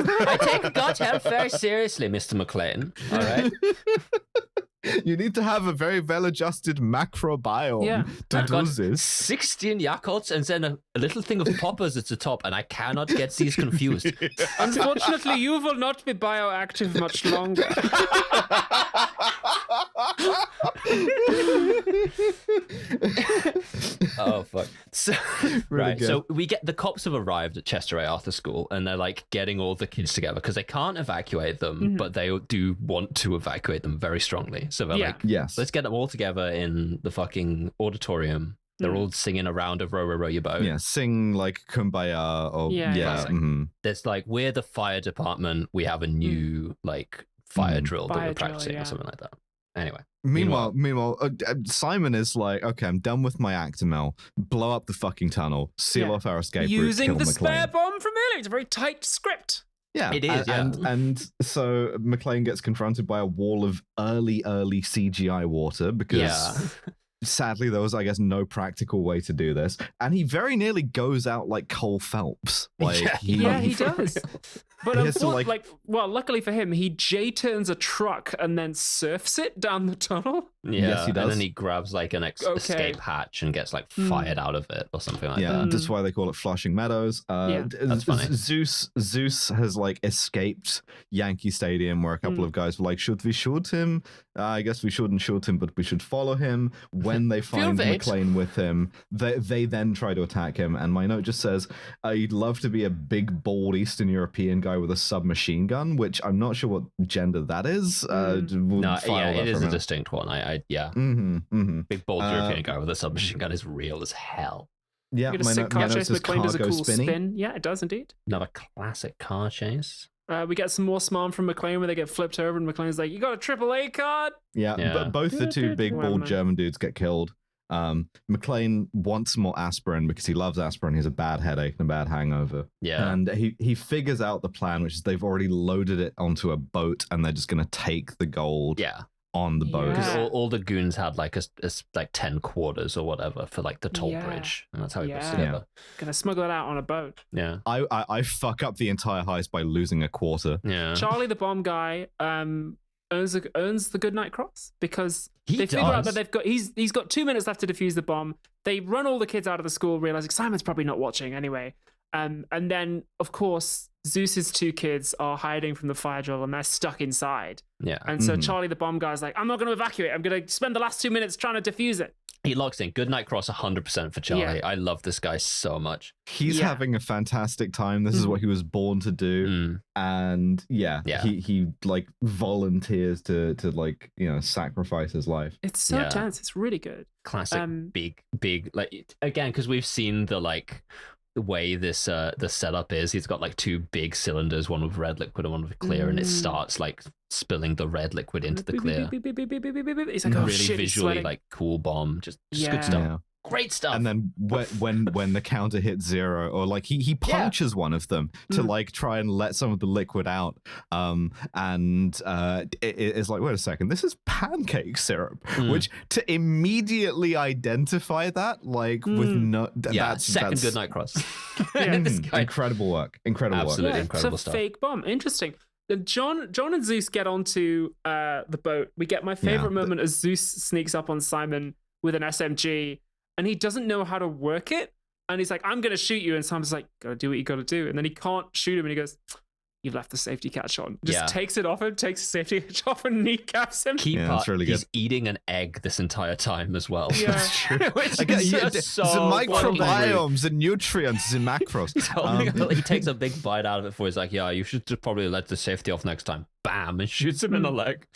God's help very seriously, Mr. McClane. All right. You need to have a very well-adjusted macrobiome to I've do got this. 16 Yakults and then a little thing of poppers at the top, and I cannot get these confused. Unfortunately, you will not be bioactive much longer. Oh fuck! So, Really good. so we get the cops have arrived at Chester A. Arthur School, and they're like getting all the kids together because they can't evacuate them, but they do want to evacuate them very strongly. So they're like, yes, let's get them all together in the fucking auditorium. They're all singing a round of Row, Row, Row Your Boat. Yeah, sing like Kumbaya or There's like, we're the fire department. We have a new like fire drill that we're practicing or something like that. Anyway. Meanwhile, Simon is like, okay, I'm done with my Actimel. Blow up the fucking tunnel. Seal off our escape route. Using the McClane. spare bomb from earlier. It's a very tight script. Yeah, it is. And so McClane gets confronted by a wall of early CGI water because sadly there was, I guess, no practical way to do this, and he very nearly goes out like Cole Phelps. Like he does. But luckily for him, he J-turns a truck and then surfs it down the tunnel. Yeah, yes, he does. And then he grabs like an escape hatch and gets like fired out of it or something like that. Yeah, that's why they call it Flushing Meadows. That's funny. Zeus has like escaped Yankee Stadium where a couple of guys were like, should we shoot him? I guess we shouldn't shoot him, but we should follow him. When they find McClane with him, they then try to attack him. And my note just says, I'd love to be a big, bald Eastern European guy with a submachine gun, which I'm not sure what gender that is. It is a distinct one. Big, bold European guy with a submachine gun is real as hell. Yeah, a sick car chase. McClane does a cool spin. Yeah, it does indeed. Another classic car chase. We get some more smarm from McClane where they get flipped over and McClane's like, you got a AAA card? Yeah. But both the two big bald German dudes get killed. McClane wants more aspirin because he loves aspirin. He has a bad headache and a bad hangover. Yeah. And he figures out the plan, which is they've already loaded it onto a boat and they're just going to take the gold on the boat. Because all the goons had like like 10 quarters or whatever for like the toll bridge. And that's how he puts together. Gonna smuggle it out on a boat. Yeah. I fuck up the entire heist by losing a quarter. Yeah. Charlie the bomb guy earns the Goodnight Cross because they figure out that he's got 2 minutes left to defuse the bomb. They run all the kids out of the school, realizing Simon's probably not watching anyway. And then of course Zeus's two kids are hiding from the fire drill and they're stuck inside. Yeah. And so Charlie the bomb guy's like, I'm not going to evacuate. I'm going to spend the last 2 minutes trying to defuse it. He locks in. Goodnight Cross 100% for Charlie. Yeah. I love this guy so much. He's having a fantastic time. This is what he was born to do. And he like volunteers to like, you know, sacrifice his life. It's so tense. It's really good. Classic big like, again, because we've seen the way this the setup is. He's got like two big cylinders, one with red liquid and one with clear, and it starts like spilling the red liquid into the clear. He's like, oh really shit, visually like cool bomb, just good stuff. Yeah. Great stuff. And then when the counter hits zero, or like he punctures one of them to like try and let some of the liquid out, it's like, wait a second, this is pancake syrup, which to immediately identify that like with no that's Goodnight Cross. This guy. Incredible work, incredible Absolutely work. incredible it's a stuff. fake bomb. Interesting. John and Zeus get onto the boat. We get my favorite moment as Zeus sneaks up on Simon with an SMG. And he doesn't know how to work it. And he's like, I'm going to shoot you. And Simon's like, gotta do what you got to do. And then he can't shoot him. And he goes, you've left the safety catch on. Just takes it off him, takes the safety catch off and kneecaps him. Key part, really he's eating an egg this entire time as well. Yeah. That's true. So the microbiomes, the nutrients, the macros. He takes a big bite out of it before he's like, yeah, you should just probably let the safety off next time. Bam, and shoots him in the leg.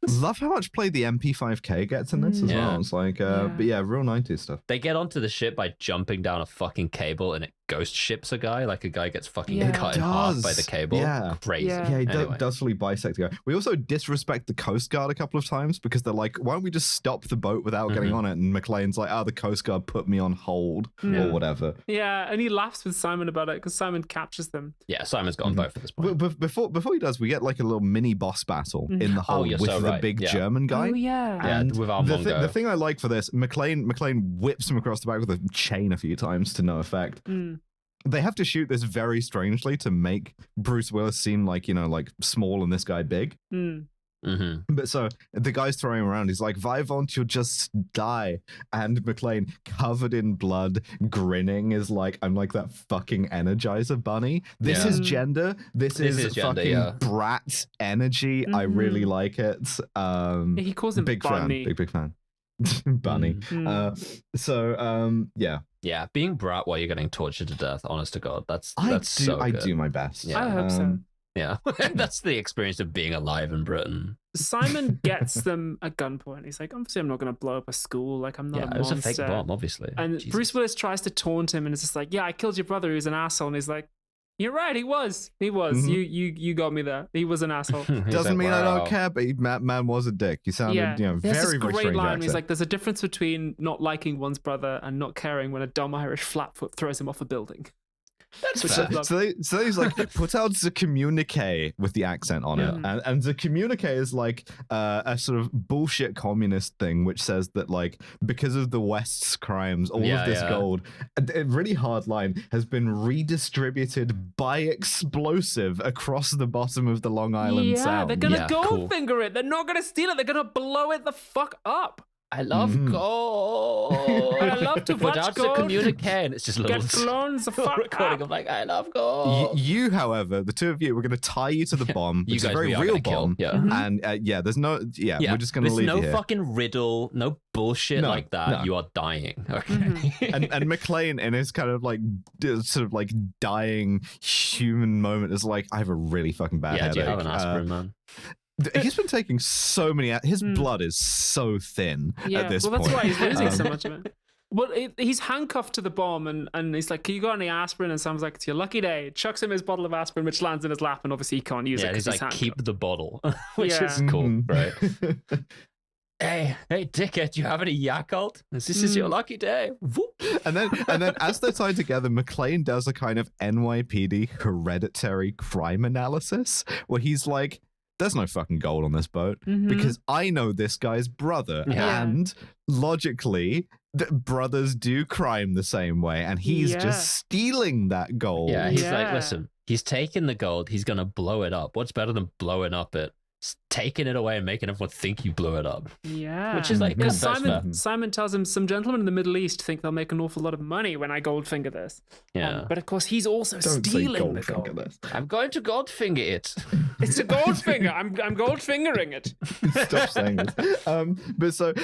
Love how much play the MP5K gets in this as well. It's like, but real 90s stuff. They get onto the ship by jumping down a fucking cable, and it ghost ships a guy. Like a guy gets fucking cut in half by the cable. Yeah. Crazy. Yeah, he does fully bisect the guy. We also disrespect the Coast Guard a couple of times because they're like, why don't we just stop the boat without getting on it? And McClane's like, the Coast Guard put me on hold or whatever. Yeah, and he laughs with Simon about it because Simon captures them. Yeah, Simon's got on both at this point. Before he does, we get like a little mini mini boss battle in the hole you're with so the right. big Yeah. German guy. Oh yeah. And with the thing I like for this, McClane whips him across the back with a chain a few times to no effect. They have to shoot this very strangely to make Bruce Willis seem like, like small and this guy big. But so the guy's throwing him around. He's like, "Why won't you just die?" And McClane, covered in blood, grinning, is like, "I'm like that fucking Energizer bunny. This is gender. This is gender, fucking brat energy. I really like it." He calls him big Bunny. fan. Big fan. Bunny. Yeah. Yeah, being brat while you're getting tortured to death, honest to God, that's I so good. do my best. Yeah. I hope so. Yeah, that's the experience of being alive in Britain. Simon gets them at gunpoint. He's like, obviously, I'm not going to blow up a school. Like, I'm not a It was monster. a fake bomb, obviously. And Jesus. Bruce Willis tries to taunt him, and it's just like, yeah, I killed your brother. He was an asshole. And he's like, you're right. He was. You got me there. He was an asshole. Doesn't mean I don't care, but man was a dick. He sounded, There's very, this very great strange line. accent. He's like, there's a difference between not liking one's brother and not caring when a dumb Irish flatfoot throws him off a building. That's fair. So he's like, put out the communique with the accent on it. And the communique is like a sort of bullshit communist thing, which says that, like, because of the West's crimes, all of this gold, a really hard line, has been redistributed by explosive across the bottom of the Long Island Sound. They're going to Goldfinger it. They're not going to steal it. They're going to blow it the fuck up. I love gold. I love to Put watch out gold. the communique, and it's just a little Get blown the fuck recording up. of like, I love gold. You, however, the two of you, we're going to tie you to the bomb, which is a very real bomb. And there's no, we're just going to leave you There's no here. fucking riddle, no bullshit like that. No. You are dying. Okay. and McClane, in his kind of like sort of like dying human moment, is like, I have a really fucking bad headache. Do you have an aspirin, man? He's been taking so many. His blood is so thin at this point. That's why he's losing so much of it. Well, he's handcuffed to the bomb, and he's like, "Can you got any aspirin?" And Sam's like, "It's your lucky day." Chucks him his bottle of aspirin, which lands in his lap, and obviously he can't use it because he's like, "Keep the bottle," which is cool, right? Hey, dickhead, do you have any Yakult? This is your lucky day. And then as they're tied together, McClane does a kind of NYPD hereditary crime analysis where he's like, there's no fucking gold on this boat because I know this guy's brother. And logically, brothers do crime the same way. And he's just stealing that gold. Yeah, he's like, listen, he's taking the gold. He's going to blow it up. What's better than blowing up it? Taking it away and making everyone think you blew it up. Yeah. Which is like, because Simon tells him some gentlemen in the Middle East think they'll make an awful lot of money when I Goldfinger this. Yeah. But of course, he's also stealing the gold. This. I'm going to Goldfinger it. It's a Goldfinger. I'm Goldfingering it. Stop saying this. But so,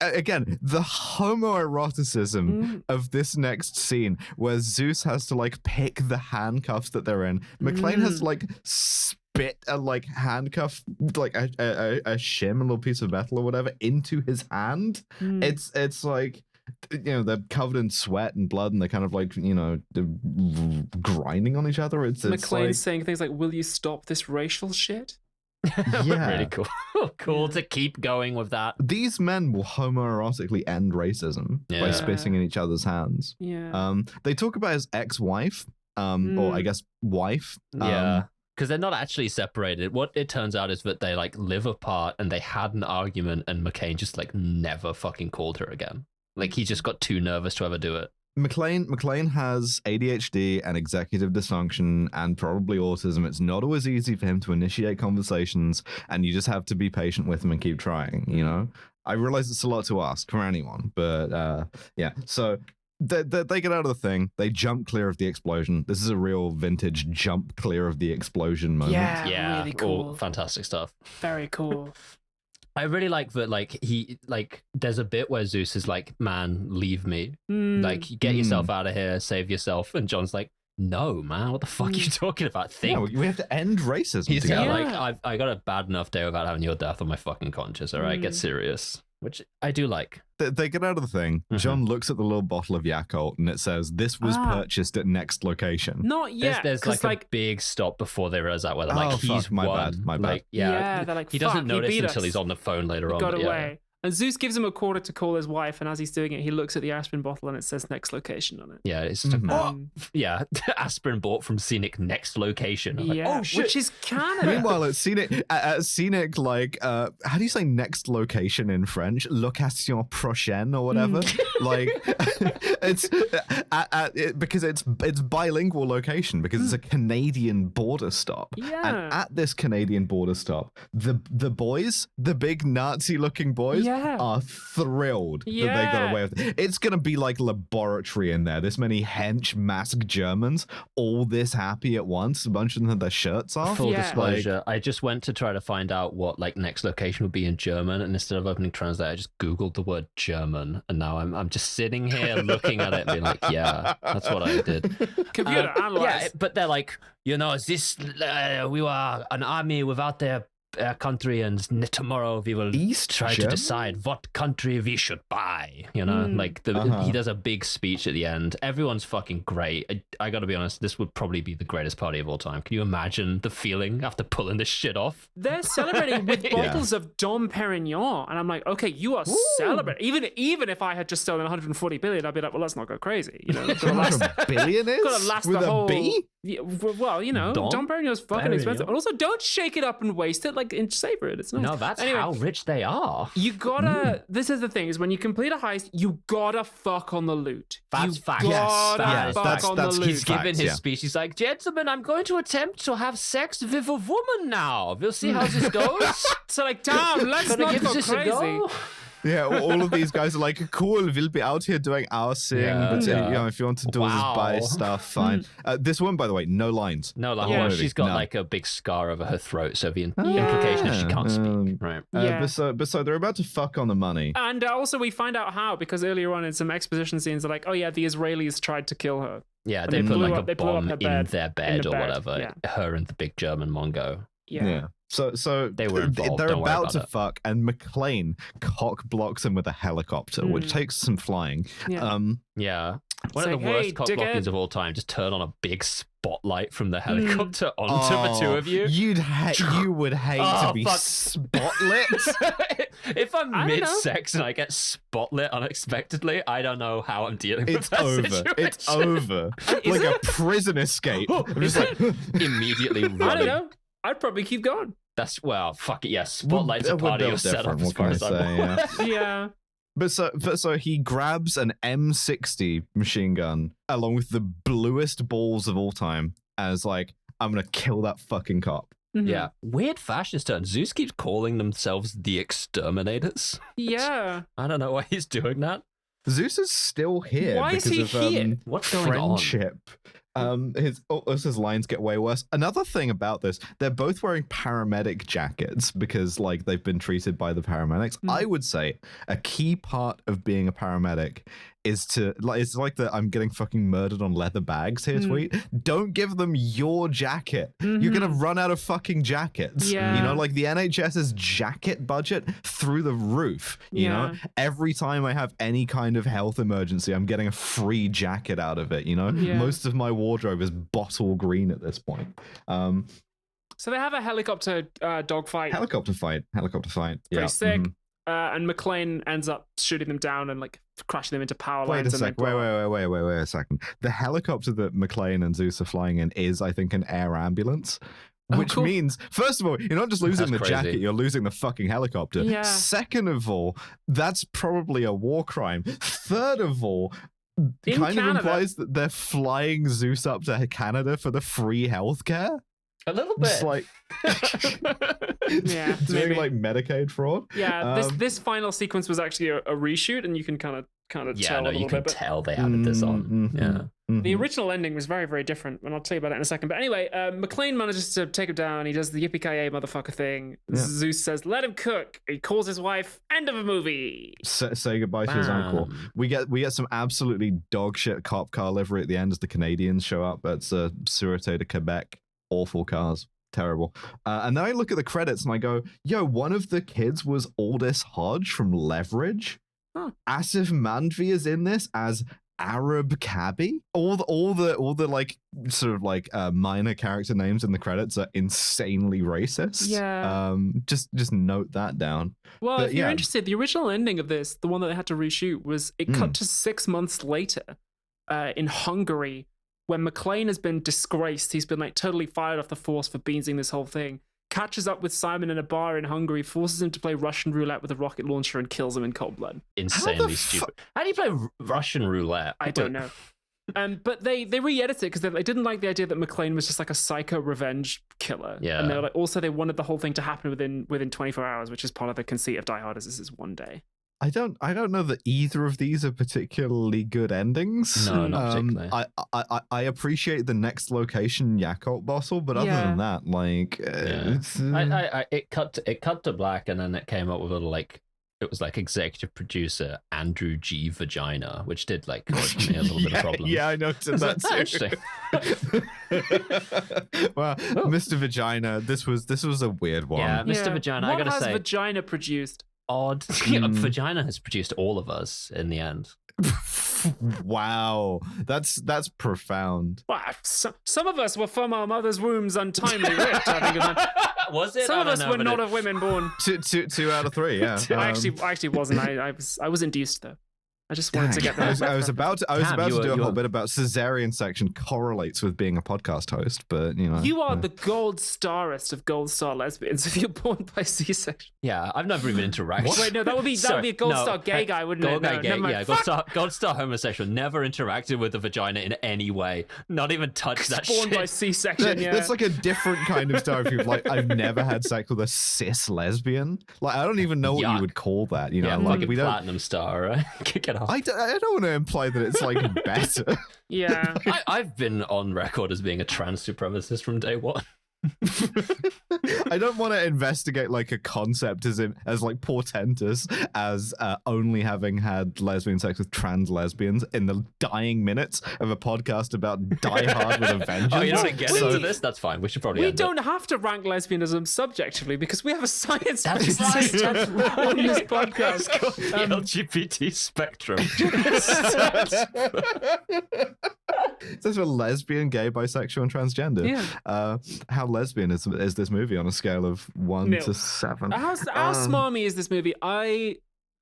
again, the homoeroticism of this next scene where Zeus has to like pick the handcuffs that they're in. McClane has to like spit a like handcuff, like a shim, a little piece of metal or whatever, into his hand. It's like, they're covered in sweat and blood, and they're kind of like, they're grinding on each other. It's McClane's like, saying things like, "Will you stop this racial shit?" Really cool. Cool to keep going with that. These men will homoerotically end racism by spitting in each other's hands. Yeah. They talk about his ex-wife, or I guess wife. Because they're not actually separated. What it turns out is that they like live apart and they had an argument, and McClane just like never fucking called her again. Like he just got too nervous to ever do it. McClane has ADHD and executive dysfunction and probably autism. It's not always easy for him to initiate conversations, and you just have to be patient with him and keep trying, I realize it's a lot to ask for anyone, but so they get out of the thing. They jump clear of the explosion. This is a real vintage jump clear of the explosion moment. Yeah, really cool. Fantastic stuff. Very cool. I really like that, like, there's a bit where Zeus is like, man, leave me. Like, get yourself out of here, save yourself. And John's like, no, man, what the fuck are you talking about? We have to end racism. He's together. like, I got a bad enough day without having your death on my fucking conscience, all right? Get serious. Which I do like. They get out of the thing. John looks at the little bottle of Yakult, and it says, "This was purchased at next location." Not yet. There's like a big stop before they realize that. Where they're like, he's my won. bad. My bad. Like, they're like, he doesn't fuck, notice he beat until us. he's on the phone later on. Got but away. And Zeus gives him a quarter to call his wife, and as he's doing it, he looks at the aspirin bottle and it says next location on it. Yeah, it's yeah, aspirin bought from Scenic next location. I'm like, Yeah, oh shit. which is Canada. Meanwhile, at Scenic, like, how do you say next location in French? Location prochaine or whatever. Like, it's because it's bilingual location because it's a Canadian border stop. Yeah. And at this Canadian border stop, the boys, the big Nazi-looking boys, are thrilled that they got away with it. It's gonna be like laboratory in there. This many hench masked Germans, all this happy at once. A bunch of them had their shirts off. Full disclosure, I just went to try to find out what like next location would be in German, and instead of opening Translate, I just Googled the word German, and now I'm just sitting here looking at it and being like, yeah, that's what I did. Computer analyze. Yeah, but they're like, you know, this we were an army without their country, and tomorrow we will try to decide what country we should buy. You know, like he does a big speech at the end. Everyone's fucking great. I gotta be honest, this would probably be the greatest party of all time. Can you imagine the feeling after pulling this shit off? They're celebrating with bottles of Dom Perignon, and I'm like, okay, you are celebrating. Even if I had just stolen 140 billion, I'd be like, well, let's not go crazy. You know, 100 billion is gotta last with the a whole. B? Yeah, well, you know, Dom Perignon's fucking expensive, and also don't shake it up and waste it. Like, savor it. It's nice. No, that's how rich they are. You gotta. This is the thing: is when you complete a heist, you gotta fuck on the loot. That's fact. Gotta fuck on the loot. He's given his speech. He's like, gentlemen, I'm going to attempt to have sex with a woman now. We'll see how this goes. So, like, damn, let's not go crazy. Yeah, all of these guys are like, cool, we'll be out here doing our thing, but you know, if you want to do all this buy stuff, fine. This one, by the way, no lines. No lines. Yeah. She's got like a big scar over her throat, so the implication is she can't speak. Right. But so they're about to fuck on the money. And also we find out how, because earlier on in some exposition scenes, they're like, oh yeah, the Israelis tried to kill her. Yeah, they put like a bomb in their bed or whatever. Yeah. Her and the big German Mongo. Yeah. So they were involved. They're about to fuck, and McClane cock blocks him with a helicopter, which takes some flying. Yeah. One of the worst cock blockings of all time. Just turn on a big spotlight from the helicopter onto the two of you. You would hate to be spotlit. If I'm mid-sex and I get spotlit unexpectedly, I don't know how I'm dealing with that situation. It's over. Like a prison escape. I'm just like immediately running. I don't know. I'd probably keep going. That's spotlights are part of your setup as far as I know. Yeah. But so he grabs an M60 machine gun along with the bluest balls of all time as like, I'm gonna kill that fucking cop. Yeah. Weird fascist turn. Zeus keeps calling themselves the Exterminators. Yeah. I don't know why he's doing that. Zeus is still here Why because is he here? What's going friendship. His lines get way worse. Another thing about this, they're both wearing paramedic jackets because like they've been treated by the paramedics. I would say a key part of being a paramedic is to like, it's like the I'm getting fucking murdered on leather bags here tweet. Don't give them your jacket. You're gonna run out of fucking jackets. You know, like the NHS's jacket budget through the roof. You know, every time I have any kind of health emergency, I'm getting a free jacket out of it. You know, most of my wardrobe is bottle green at this point. So they have a helicopter dogfight. Helicopter fight. Pretty sick. And McClane ends up shooting them down and like crashing them into power lines. Wait a second. The helicopter that McClane and Zeus are flying in is, I think, an air ambulance. Which means, first of all, you're not just losing the jacket, you're losing the fucking helicopter. Yeah. Second of all, that's probably a war crime. Third of all, kind of implies that they're flying Zeus up to Canada for the free healthcare. A little bit. Just like doing like Medicaid fraud. Yeah, this final sequence was actually a reshoot, and you can kind of tell. No, you can tell they added this on. The original ending was very, very different, and I'll tell you about that in a second. But anyway, McClane manages to take him down. He does the yippee-ki-yay motherfucker thing. Zeus says, "Let him cook." He calls his wife. End of a movie. Say goodbye to his uncle. We get some absolutely dog shit cop car livery at the end as the Canadians show up. That's Sûreté de Quebec. Awful cars. Terrible. And then I look at the credits and I go, yo, one of the kids was Aldous Hodge from Leverage. Asif Mandvi is in this as Arab cabbie. All the like sort of like minor character names in the credits are insanely racist. Yeah. Just note that down. Well, But if you're yeah. interested, the original ending of this, the one that they had to reshoot, was it cut to 6 months later in Hungary when McClane has been disgraced. He's been like totally fired off the force for beansing this whole thing. Catches up with Simon in a bar in Hungary, forces him to play Russian roulette with a rocket launcher, and kills him in cold blood. Insanely stupid. How do you play Russian roulette? I don't know. But they re-edited it because they didn't like the idea that McClane was just like a psycho revenge killer. Yeah. And they were like, also they wanted the whole thing to happen within 24 hours, which is part of the conceit of Die Hard, is this is one day. I don't know that either of these are particularly good endings. No, not particularly. I appreciate the next location Yakult bottle, but other than that, like, it cut to black, and then it came up with a like. It was like executive producer Andrew G. Vagina, which did like cause me a little bit of problems. Yeah, I noticed that too. Well, Mr. Vagina, this was a weird one. Yeah, Mr. Vagina. What I gotta has say, Vagina produced? odd. Vagina has produced all of us in the end. Wow, that's profound. Well, some of us were from our mother's wombs untimely ripped. I think was it? Some of us were not of women born. Two out of three. Yeah, I actually wasn't. I was induced though. I just wanted to get that. I was about to do a whole bit about cesarean section correlates with being a podcast host, but you know. You are the gold starest of gold star lesbians if you're born by C-section. Yeah, I've never even interacted. Wait, no, that would be a gold star gay guy, wouldn't it? Gold guy gay, no, yeah, gold star homosexual. Never interacted with the vagina in any way. Not even touched that born shit. by C-section. Yeah, that's like a different kind of star. If you've like, I've never had sex with a cis lesbian. Like, I don't even know what you would call that. You know, yeah, like like we a don't. platinum star, right? Kick it off. I don't want to imply that it's like better. Yeah. I've been on record as being a trans supremacist from day one. I don't want to investigate like a concept as like portentous as only having had lesbian sex with trans lesbians in the dying minutes of a podcast about Die Hard with a Vengeance. Oh, you don't want to get into this? That's fine. We should probably. We don't have to rank lesbianism subjectively because we have a science-based right. system on this podcast. The LGBT spectrum. This is for lesbian, gay, bisexual, and transgender. Yeah. How lesbian is this movie on a scale of 1 Nil. to 7? How smarmy is this movie?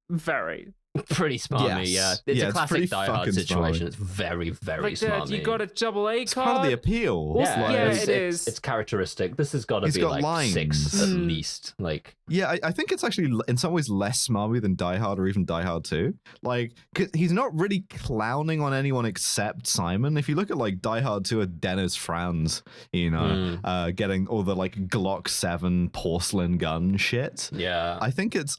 Very. Pretty smarmy, Yes. yeah. It's Yeah, a it's classic pretty Die Hard fucking situation. smarmy. It's very, very Like smarmy. you got a double A It's card. part of the appeal. Yeah, Yeah, it's, it is. It's characteristic. This has got to It's be got like lines. 6 at least. Like, Yeah, I think it's actually in some ways less smarmy than Die Hard or even Die Hard 2. Like, 'cause he's not really clowning on anyone except Simon. If you look at like Die Hard 2 at Dennis Franz, you know, getting all the like Glock 7 porcelain gun shit. yeah. I think it's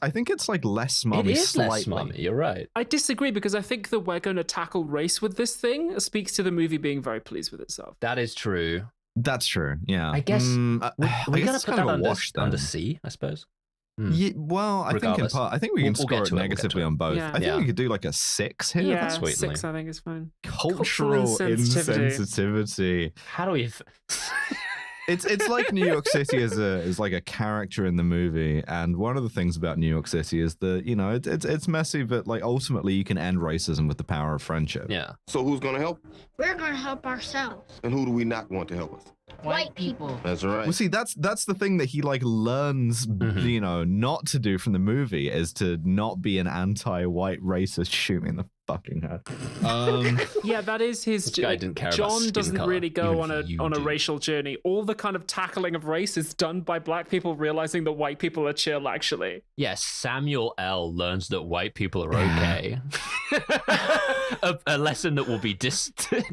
like less smarmy. It is slightly. less smarmy. You're right. I disagree because I think that we're going to tackle race with this thing speaks to the movie being very pleased with itself. That is true. That's true. Yeah. I guess I we're guess going it's to put kind that of a wash under then. C, I suppose. Yeah, well, I think in Regardless. part, I think we can We'll score get it to it, we'll get negatively to it. on both. Yeah. I think Yeah. we could do like a 6 here. Yeah, sweetly. 6 I think is fine. Cultural insensitivity. How do we... It's like New York City is like a character in the movie, and one of the things about New York City is that, you know, it's messy, but like ultimately you can end racism with the power of friendship. Yeah. So who's gonna help? We're gonna help ourselves. And who do we not want to help us? White people. That's right. Well, see, that's the thing that he like learns, you know, not to do from the movie is to not be an anti-white racist. Shoot me in the fucking head. Yeah, that is his. This guy didn't care about John skin doesn't color, really go even on if you a do. racial journey. All the kind of tackling of race is done by black people realizing that white people are chill. Actually, Yes, Samuel L. learns that white people are okay. a lesson that will be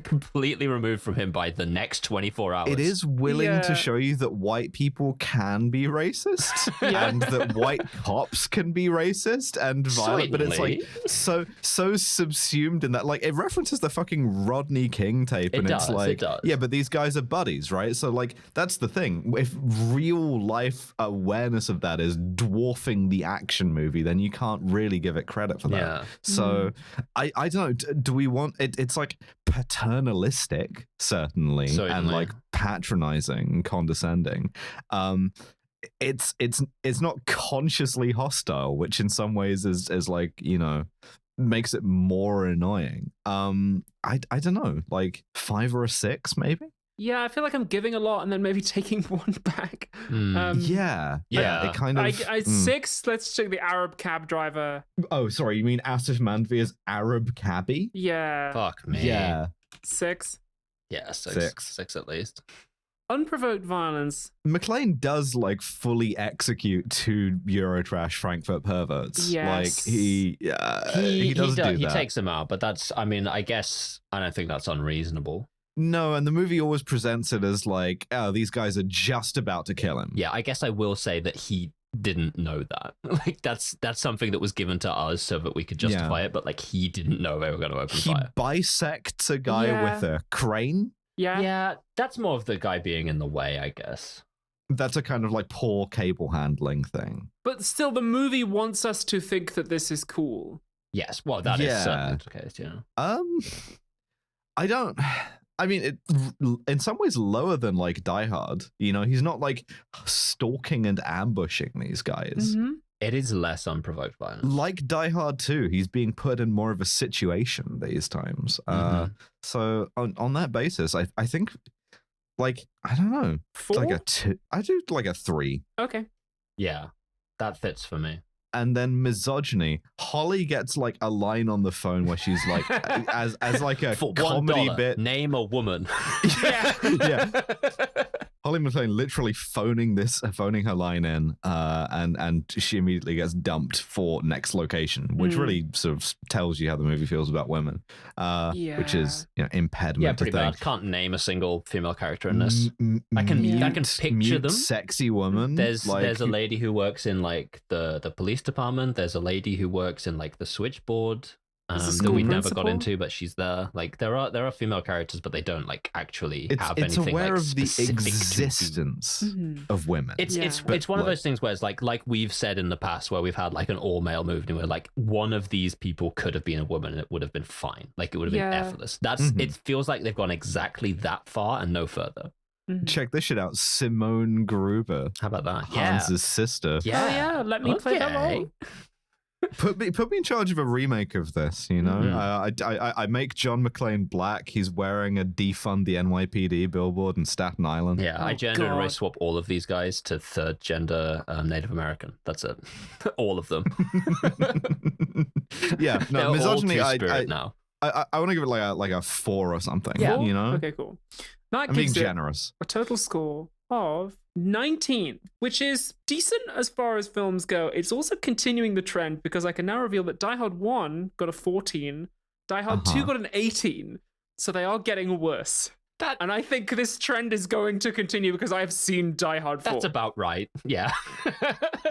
completely removed from him by the next 24 hours. It is willing Yeah. to show you that white people can be racist and that white cops can be racist and violent, but it's like so subsumed in that. Like, it references the fucking Rodney King tape, and it's like, yeah, but these guys are buddies, right? So like, that's the thing. If real life awareness of that is dwarfing the action movie, then you can't really give it credit for that. Yeah. So I don't know. Do we want it? It's like paternalistic, certainly, and like patronizing and condescending. It's not consciously hostile, which in some ways is like, you know, makes it more annoying. I don't know, like 5 or a 6 maybe. Yeah, I feel like I'm giving a lot and then maybe taking one back. Yeah, it kind of. 6. Let's check the Arab cab driver. Oh, sorry, you mean Asif Mandvi's Arab cabbie? Yeah. Fuck me. Yeah, 6. Yeah, 6 at least. Unprovoked violence. McClane does like fully execute 2 Eurotrash Frankfurt perverts. Yes. Like he does do that. He takes them out, but that's, I mean, I guess I don't think that's unreasonable. No, and the movie always presents it as like, oh, these guys are just about to kill him. Yeah, I guess I will say that he didn't know that. Like that's something that was given to us so that we could justify it, but like he didn't know they were going to open fire. He bisects a guy with a crane. Yeah, that's more of the guy being in the way, I guess. That's a kind of like poor cable handling thing. But still, the movie wants us to think that this is cool. Yes, well, that is certainly the case, yeah. I mean, it in some ways lower than like Die Hard. You know, he's not like stalking and ambushing these guys. Mm-hmm. It is less unprovoked violence. Like Die Hard 2, he's being put in more of a situation these times. So on that basis, I think, like, I don't know, 4? like a 2. I do like a 3. Okay. Yeah, that fits for me. And then misogyny. Holly gets like a line on the phone where she's like, as like a For comedy $1, bit. name a woman. Yeah. Holly McClane literally phoning her line in, and she immediately gets dumped for next location, which really sort of tells you how the movie feels about women, which is impediment. Yeah, pretty bad. Can't name a single female character in this. I can picture them. Sexy woman. There's a lady who works in like the police department. There's a lady who works in like the switchboard. That we never got into, but she's there. Like there are female characters, but they don't like actually have anything. It's aware like, of the existence of women. It's one of those things where it's like we've said in the past, where we've had like an all male movie where like one of these people could have been a woman and it would have been fine. Like it would have been effortless. It feels like they've gone exactly that far and no further. Check this shit out. Simone Gruber. How about that? Hans's sister. Yeah. Oh yeah, let me play that role. Put me in charge of a remake of this, you know? I make John McClane black. He's wearing a defund the NYPD billboard in Staten Island. Yeah, I gender and race swap all of these guys to third gender Native American. That's it. All of them. Yeah, no, misogyny, I want to give it like a 4 or something. Yeah. You know? Okay, cool. That I'm being gives generous. a total score of 19, which is decent as far as films go. It's also continuing the trend because I can now reveal that Die Hard 1 got a 14, Die Hard 2 got an 18, so they are getting worse. And I think this trend is going to continue because I have seen Die Hard 4. That's about right. Yeah.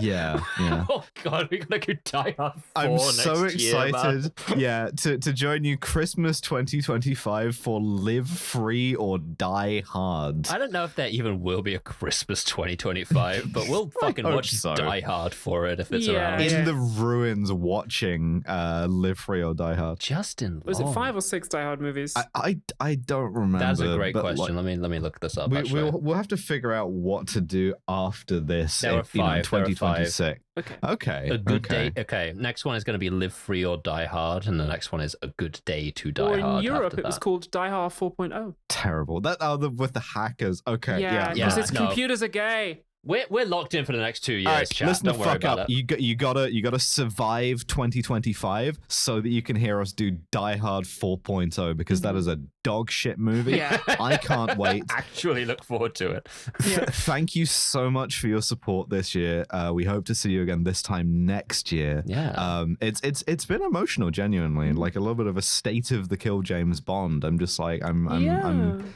Yeah. Oh god, we're gonna go Die Hard 4 I'm so next year, excited. man. To join you Christmas 2025 for Live Free or Die Hard. I don't know if there even will be a Christmas 2025, but we'll fucking watch Die Hard for it if it's around. In the ruins watching Live Free or Die Hard. Justin Was it 5 or 6 Die Hard movies? I don't remember. That's a great question. Let me look this up. We'll have to figure out what to do after this. There are 5. 2026. Okay. A good day. Okay. Next one is going to be Live Free or Die Hard, and the next one is A Good Day to Die or Hard. In Europe, it was called Die Hard 4.0. Terrible. With the hackers. Okay. Yeah. Because its computers are gay. We're locked in for the next 2 years. All right, chat. listen Don't the worry fuck about up. it. You gotta survive 2025 so that you can hear us do Die Hard 4.0 because that is a dog shit movie. Yeah. I can't wait. Actually look forward to it. Thank you so much for your support this year. We hope to see you again this time next year. Yeah. It's been emotional, genuinely. Like a little bit of a state of the Kill James Bond. I'm just like I'm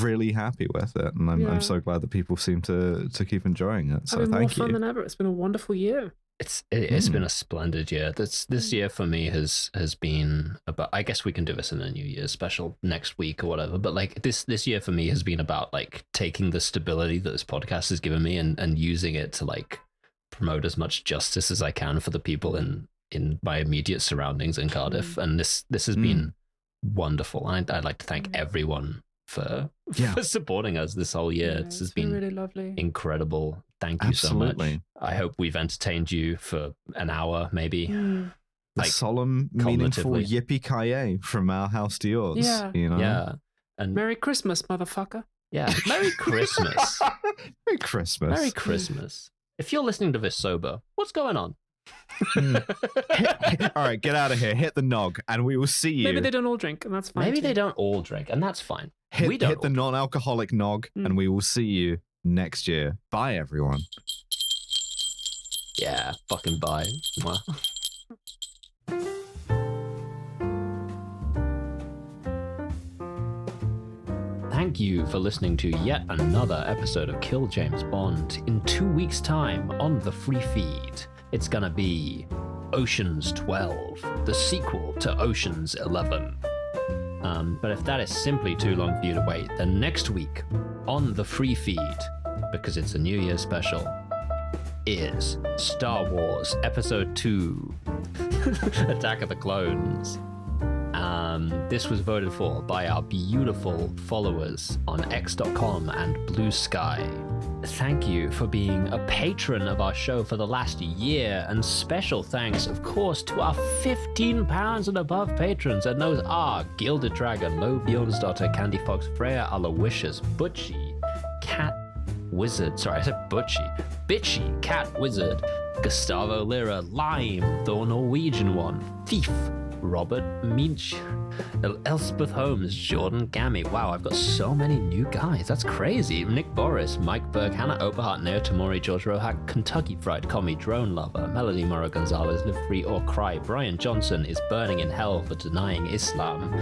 really happy with it, and I'm so glad that people seem to keep enjoying it. So thank you. More fun you. than ever. It's been a wonderful year. It's been a splendid year. This year for me has been about. I guess we can do this in a New Year's special next week or whatever. But like this year for me has been about like taking the stability that this podcast has given me and using it to like promote as much justice as I can for the people in my immediate surroundings in Cardiff. And this has been wonderful. I'd like to thank everyone for supporting us this whole year. It's been really lovely, incredible. Thank you so much. I hope we've entertained you for an hour, maybe. like solemn, meaningful cognitively. yippee-ki-yay from our house to yours. Yeah. You know? Yeah. And Merry Christmas, motherfucker. yeah, Merry Christmas. Merry Christmas. Merry Christmas. If you're listening to this sober, what's going on? All right, get out of here. Hit the nog, and we will see you. Maybe they don't all drink, and that's fine. Maybe too. they don't all drink, and that's fine. hit, we don't hit the all non-alcoholic nog, and we will see you next year. Bye, everyone. Yeah, fucking bye. Mwah. Thank you for listening to yet another episode of Kill James Bond. In 2 weeks' time on the free feed, it's gonna be Ocean's 12, the sequel to Ocean's 11. But if that is simply too long for you to wait, then next week on the free feed, because it's a New Year's special, is Star Wars Episode 2, Attack of the Clones. This was voted for by our beautiful followers on X.com and Blue Sky. Thank you for being a patron of our show for the last year, and special thanks, of course, to our £15 and above patrons, and those are Gilded Dragon, Lo Bjornsdotter, Candy Fox, Freya Aloysius, Butchie, Cat Wizard, sorry, I said Butchie, Bitchy, Cat Wizard, Gustavo Lira, Lime, the Norwegian one, Thief, Robert Minch, Elspeth Holmes, Jordan Gammy. Wow, I've got so many new guys. That's crazy. Nick Boris, Mike Berg, Hannah Oberhart, Neo Tamori, George Rohack, Kentucky Fried Commie, Drone Lover, Melody Morrow Gonzalez, Live Free or Cry. Brian Johnson is burning in hell for denying Islam.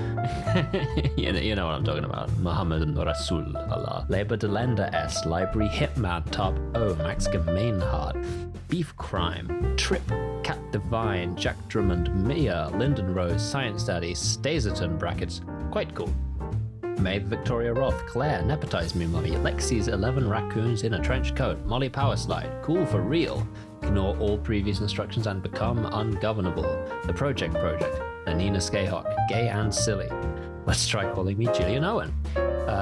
you know what I'm talking about. Muhammad and Rasul Allah. Labor Delenda S, Library Hitman Top O, Max Gemainhard, Beef Crime, Trip, Cat Divine, Jack Drummond, Mia, Lyndon Rose, Science Daddy, Staserton brackets, quite cool. Maeve Victoria Roth, Claire, Nepotise Me Mummy, Lexi's 11 Raccoons in a Trench Coat, Molly Powerslide, Cool for Real, Ignore all previous instructions and become ungovernable, The Project, Anina Skayhawk, Gay and Silly, Let's Try Calling Me Gillian Owen,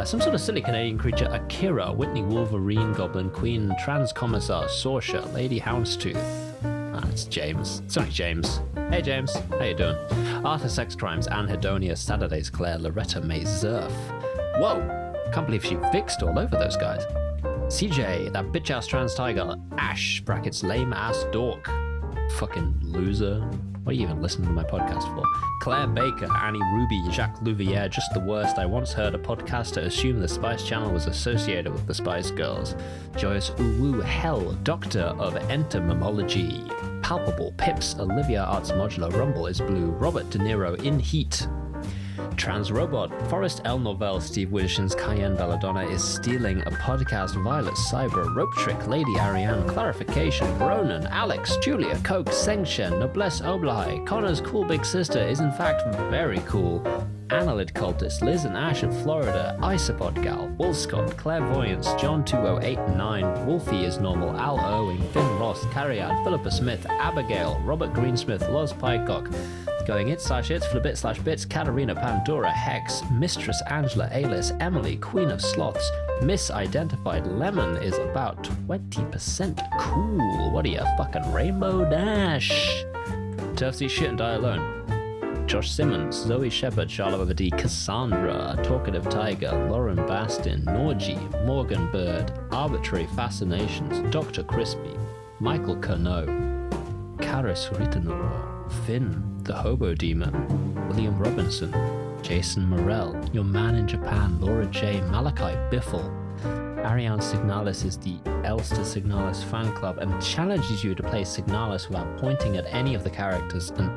some sort of silly Canadian creature, Akira, Whitney Wolverine, Goblin Queen, Trans Commissar, Sorsha, Lady Houndstooth. It's James. It's only James. Hey James, how you doing? Arthur Sex Crimes, Anhedonia, Saturdays Claire, Loretta May Zerf. Whoa, can't believe she fixed all over those guys. CJ, that bitch ass trans tiger, Ash, brackets lame ass dork. Fucking loser. What are you even listening to my podcast for? Claire Baker, Annie Ruby, Jacques Louvière, just the worst. I once heard a podcaster assume the Spice Channel was associated with the Spice Girls. Joyous Uwu, Hell, Doctor of Entomology, Palpable, Pips, Olivia Arts Modular, Rumble is Blue, Robert De Niro in Heat. Trans Robot, Forrest L. Novell, Steve Wilson's Cayenne Belladonna is stealing a podcast, Violet Cyber, Rope Trick, Lady Ariane, Clarification, Ronan, Alex, Julia, Coke, Sengshen, Noblesse Oblai, Connor's cool big sister is in fact very cool, Annalid Cultist, Liz and Ash in Florida, Isopod Gal, Wolscott, Clairvoyance, John 2089, Wolfie is normal, Al Irwing, Finn Ross, Carriad, Philippa Smith, Abigail, Robert Greensmith, Loz Pycock, Going It /Its, Flabit /Bits, Katarina Pandora, Hex, Mistress Angela, Alice, Emily, Queen of Sloths, Misidentified Lemon is about 20% cool. What are you, fucking Rainbow Dash? Turfsy Shit and Die Alone. Josh Simmons, Zoe Shepard, Charlotte D, Cassandra, Talkative Tiger, Lauren Bastin, Norgie, Morgan Bird, Arbitrary Fascinations, Dr. Crispy, Michael Kernow, Karis Rittenoro, Finn, the Hobo Demon, William Robinson, Jason Morell, Your Man in Japan, Laura J, Malachi Biffle. Ariane Signalis is the Elster Signalis fan club and challenges you to play Signalis without pointing at any of the characters, and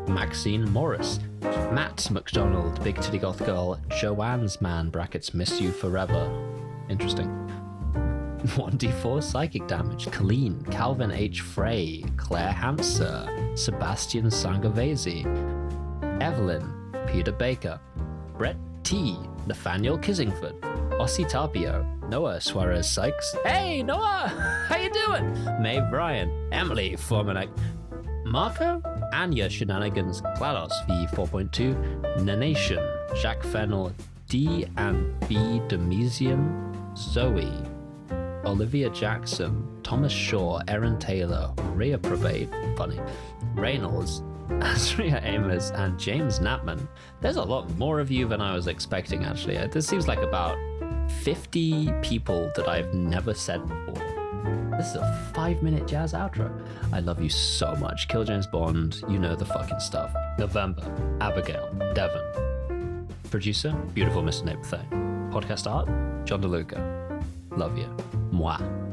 Maxine Morris, Matt McDonald, Big Titty Goth Girl, Joanne's Man, brackets Miss You Forever. Interesting. 1d4 psychic damage, Colleen, Calvin H. Frey, Claire Hamser, Sebastian Sangiovese, Evelyn, Peter Baker, Brett T, Nathaniel Kissingford, Ossie Tapio, Noah Suarez Sykes, hey Noah, how you doing? Mae Bryan, Emily Formanek, Marco, Anya Shenanigans, GLaDOS V 4.2, Nanation, Jacques Fennel, D and B Demesian, Zoe, Olivia Jackson, Thomas Shaw, Erin Taylor, Rhea Probate, funny, Reynolds, Asria Amos, and James Knappman. There's a lot more of you than I was expecting, actually. This seems like about 50 people that I've never said before. This is a 5-minute jazz outro. I love you so much. Kill James Bond, you know the fucking stuff. November, Abigail, Devon. Producer, beautiful Mr. Neighbor Thing. Podcast art, John DeLuca. Love you. Mwah.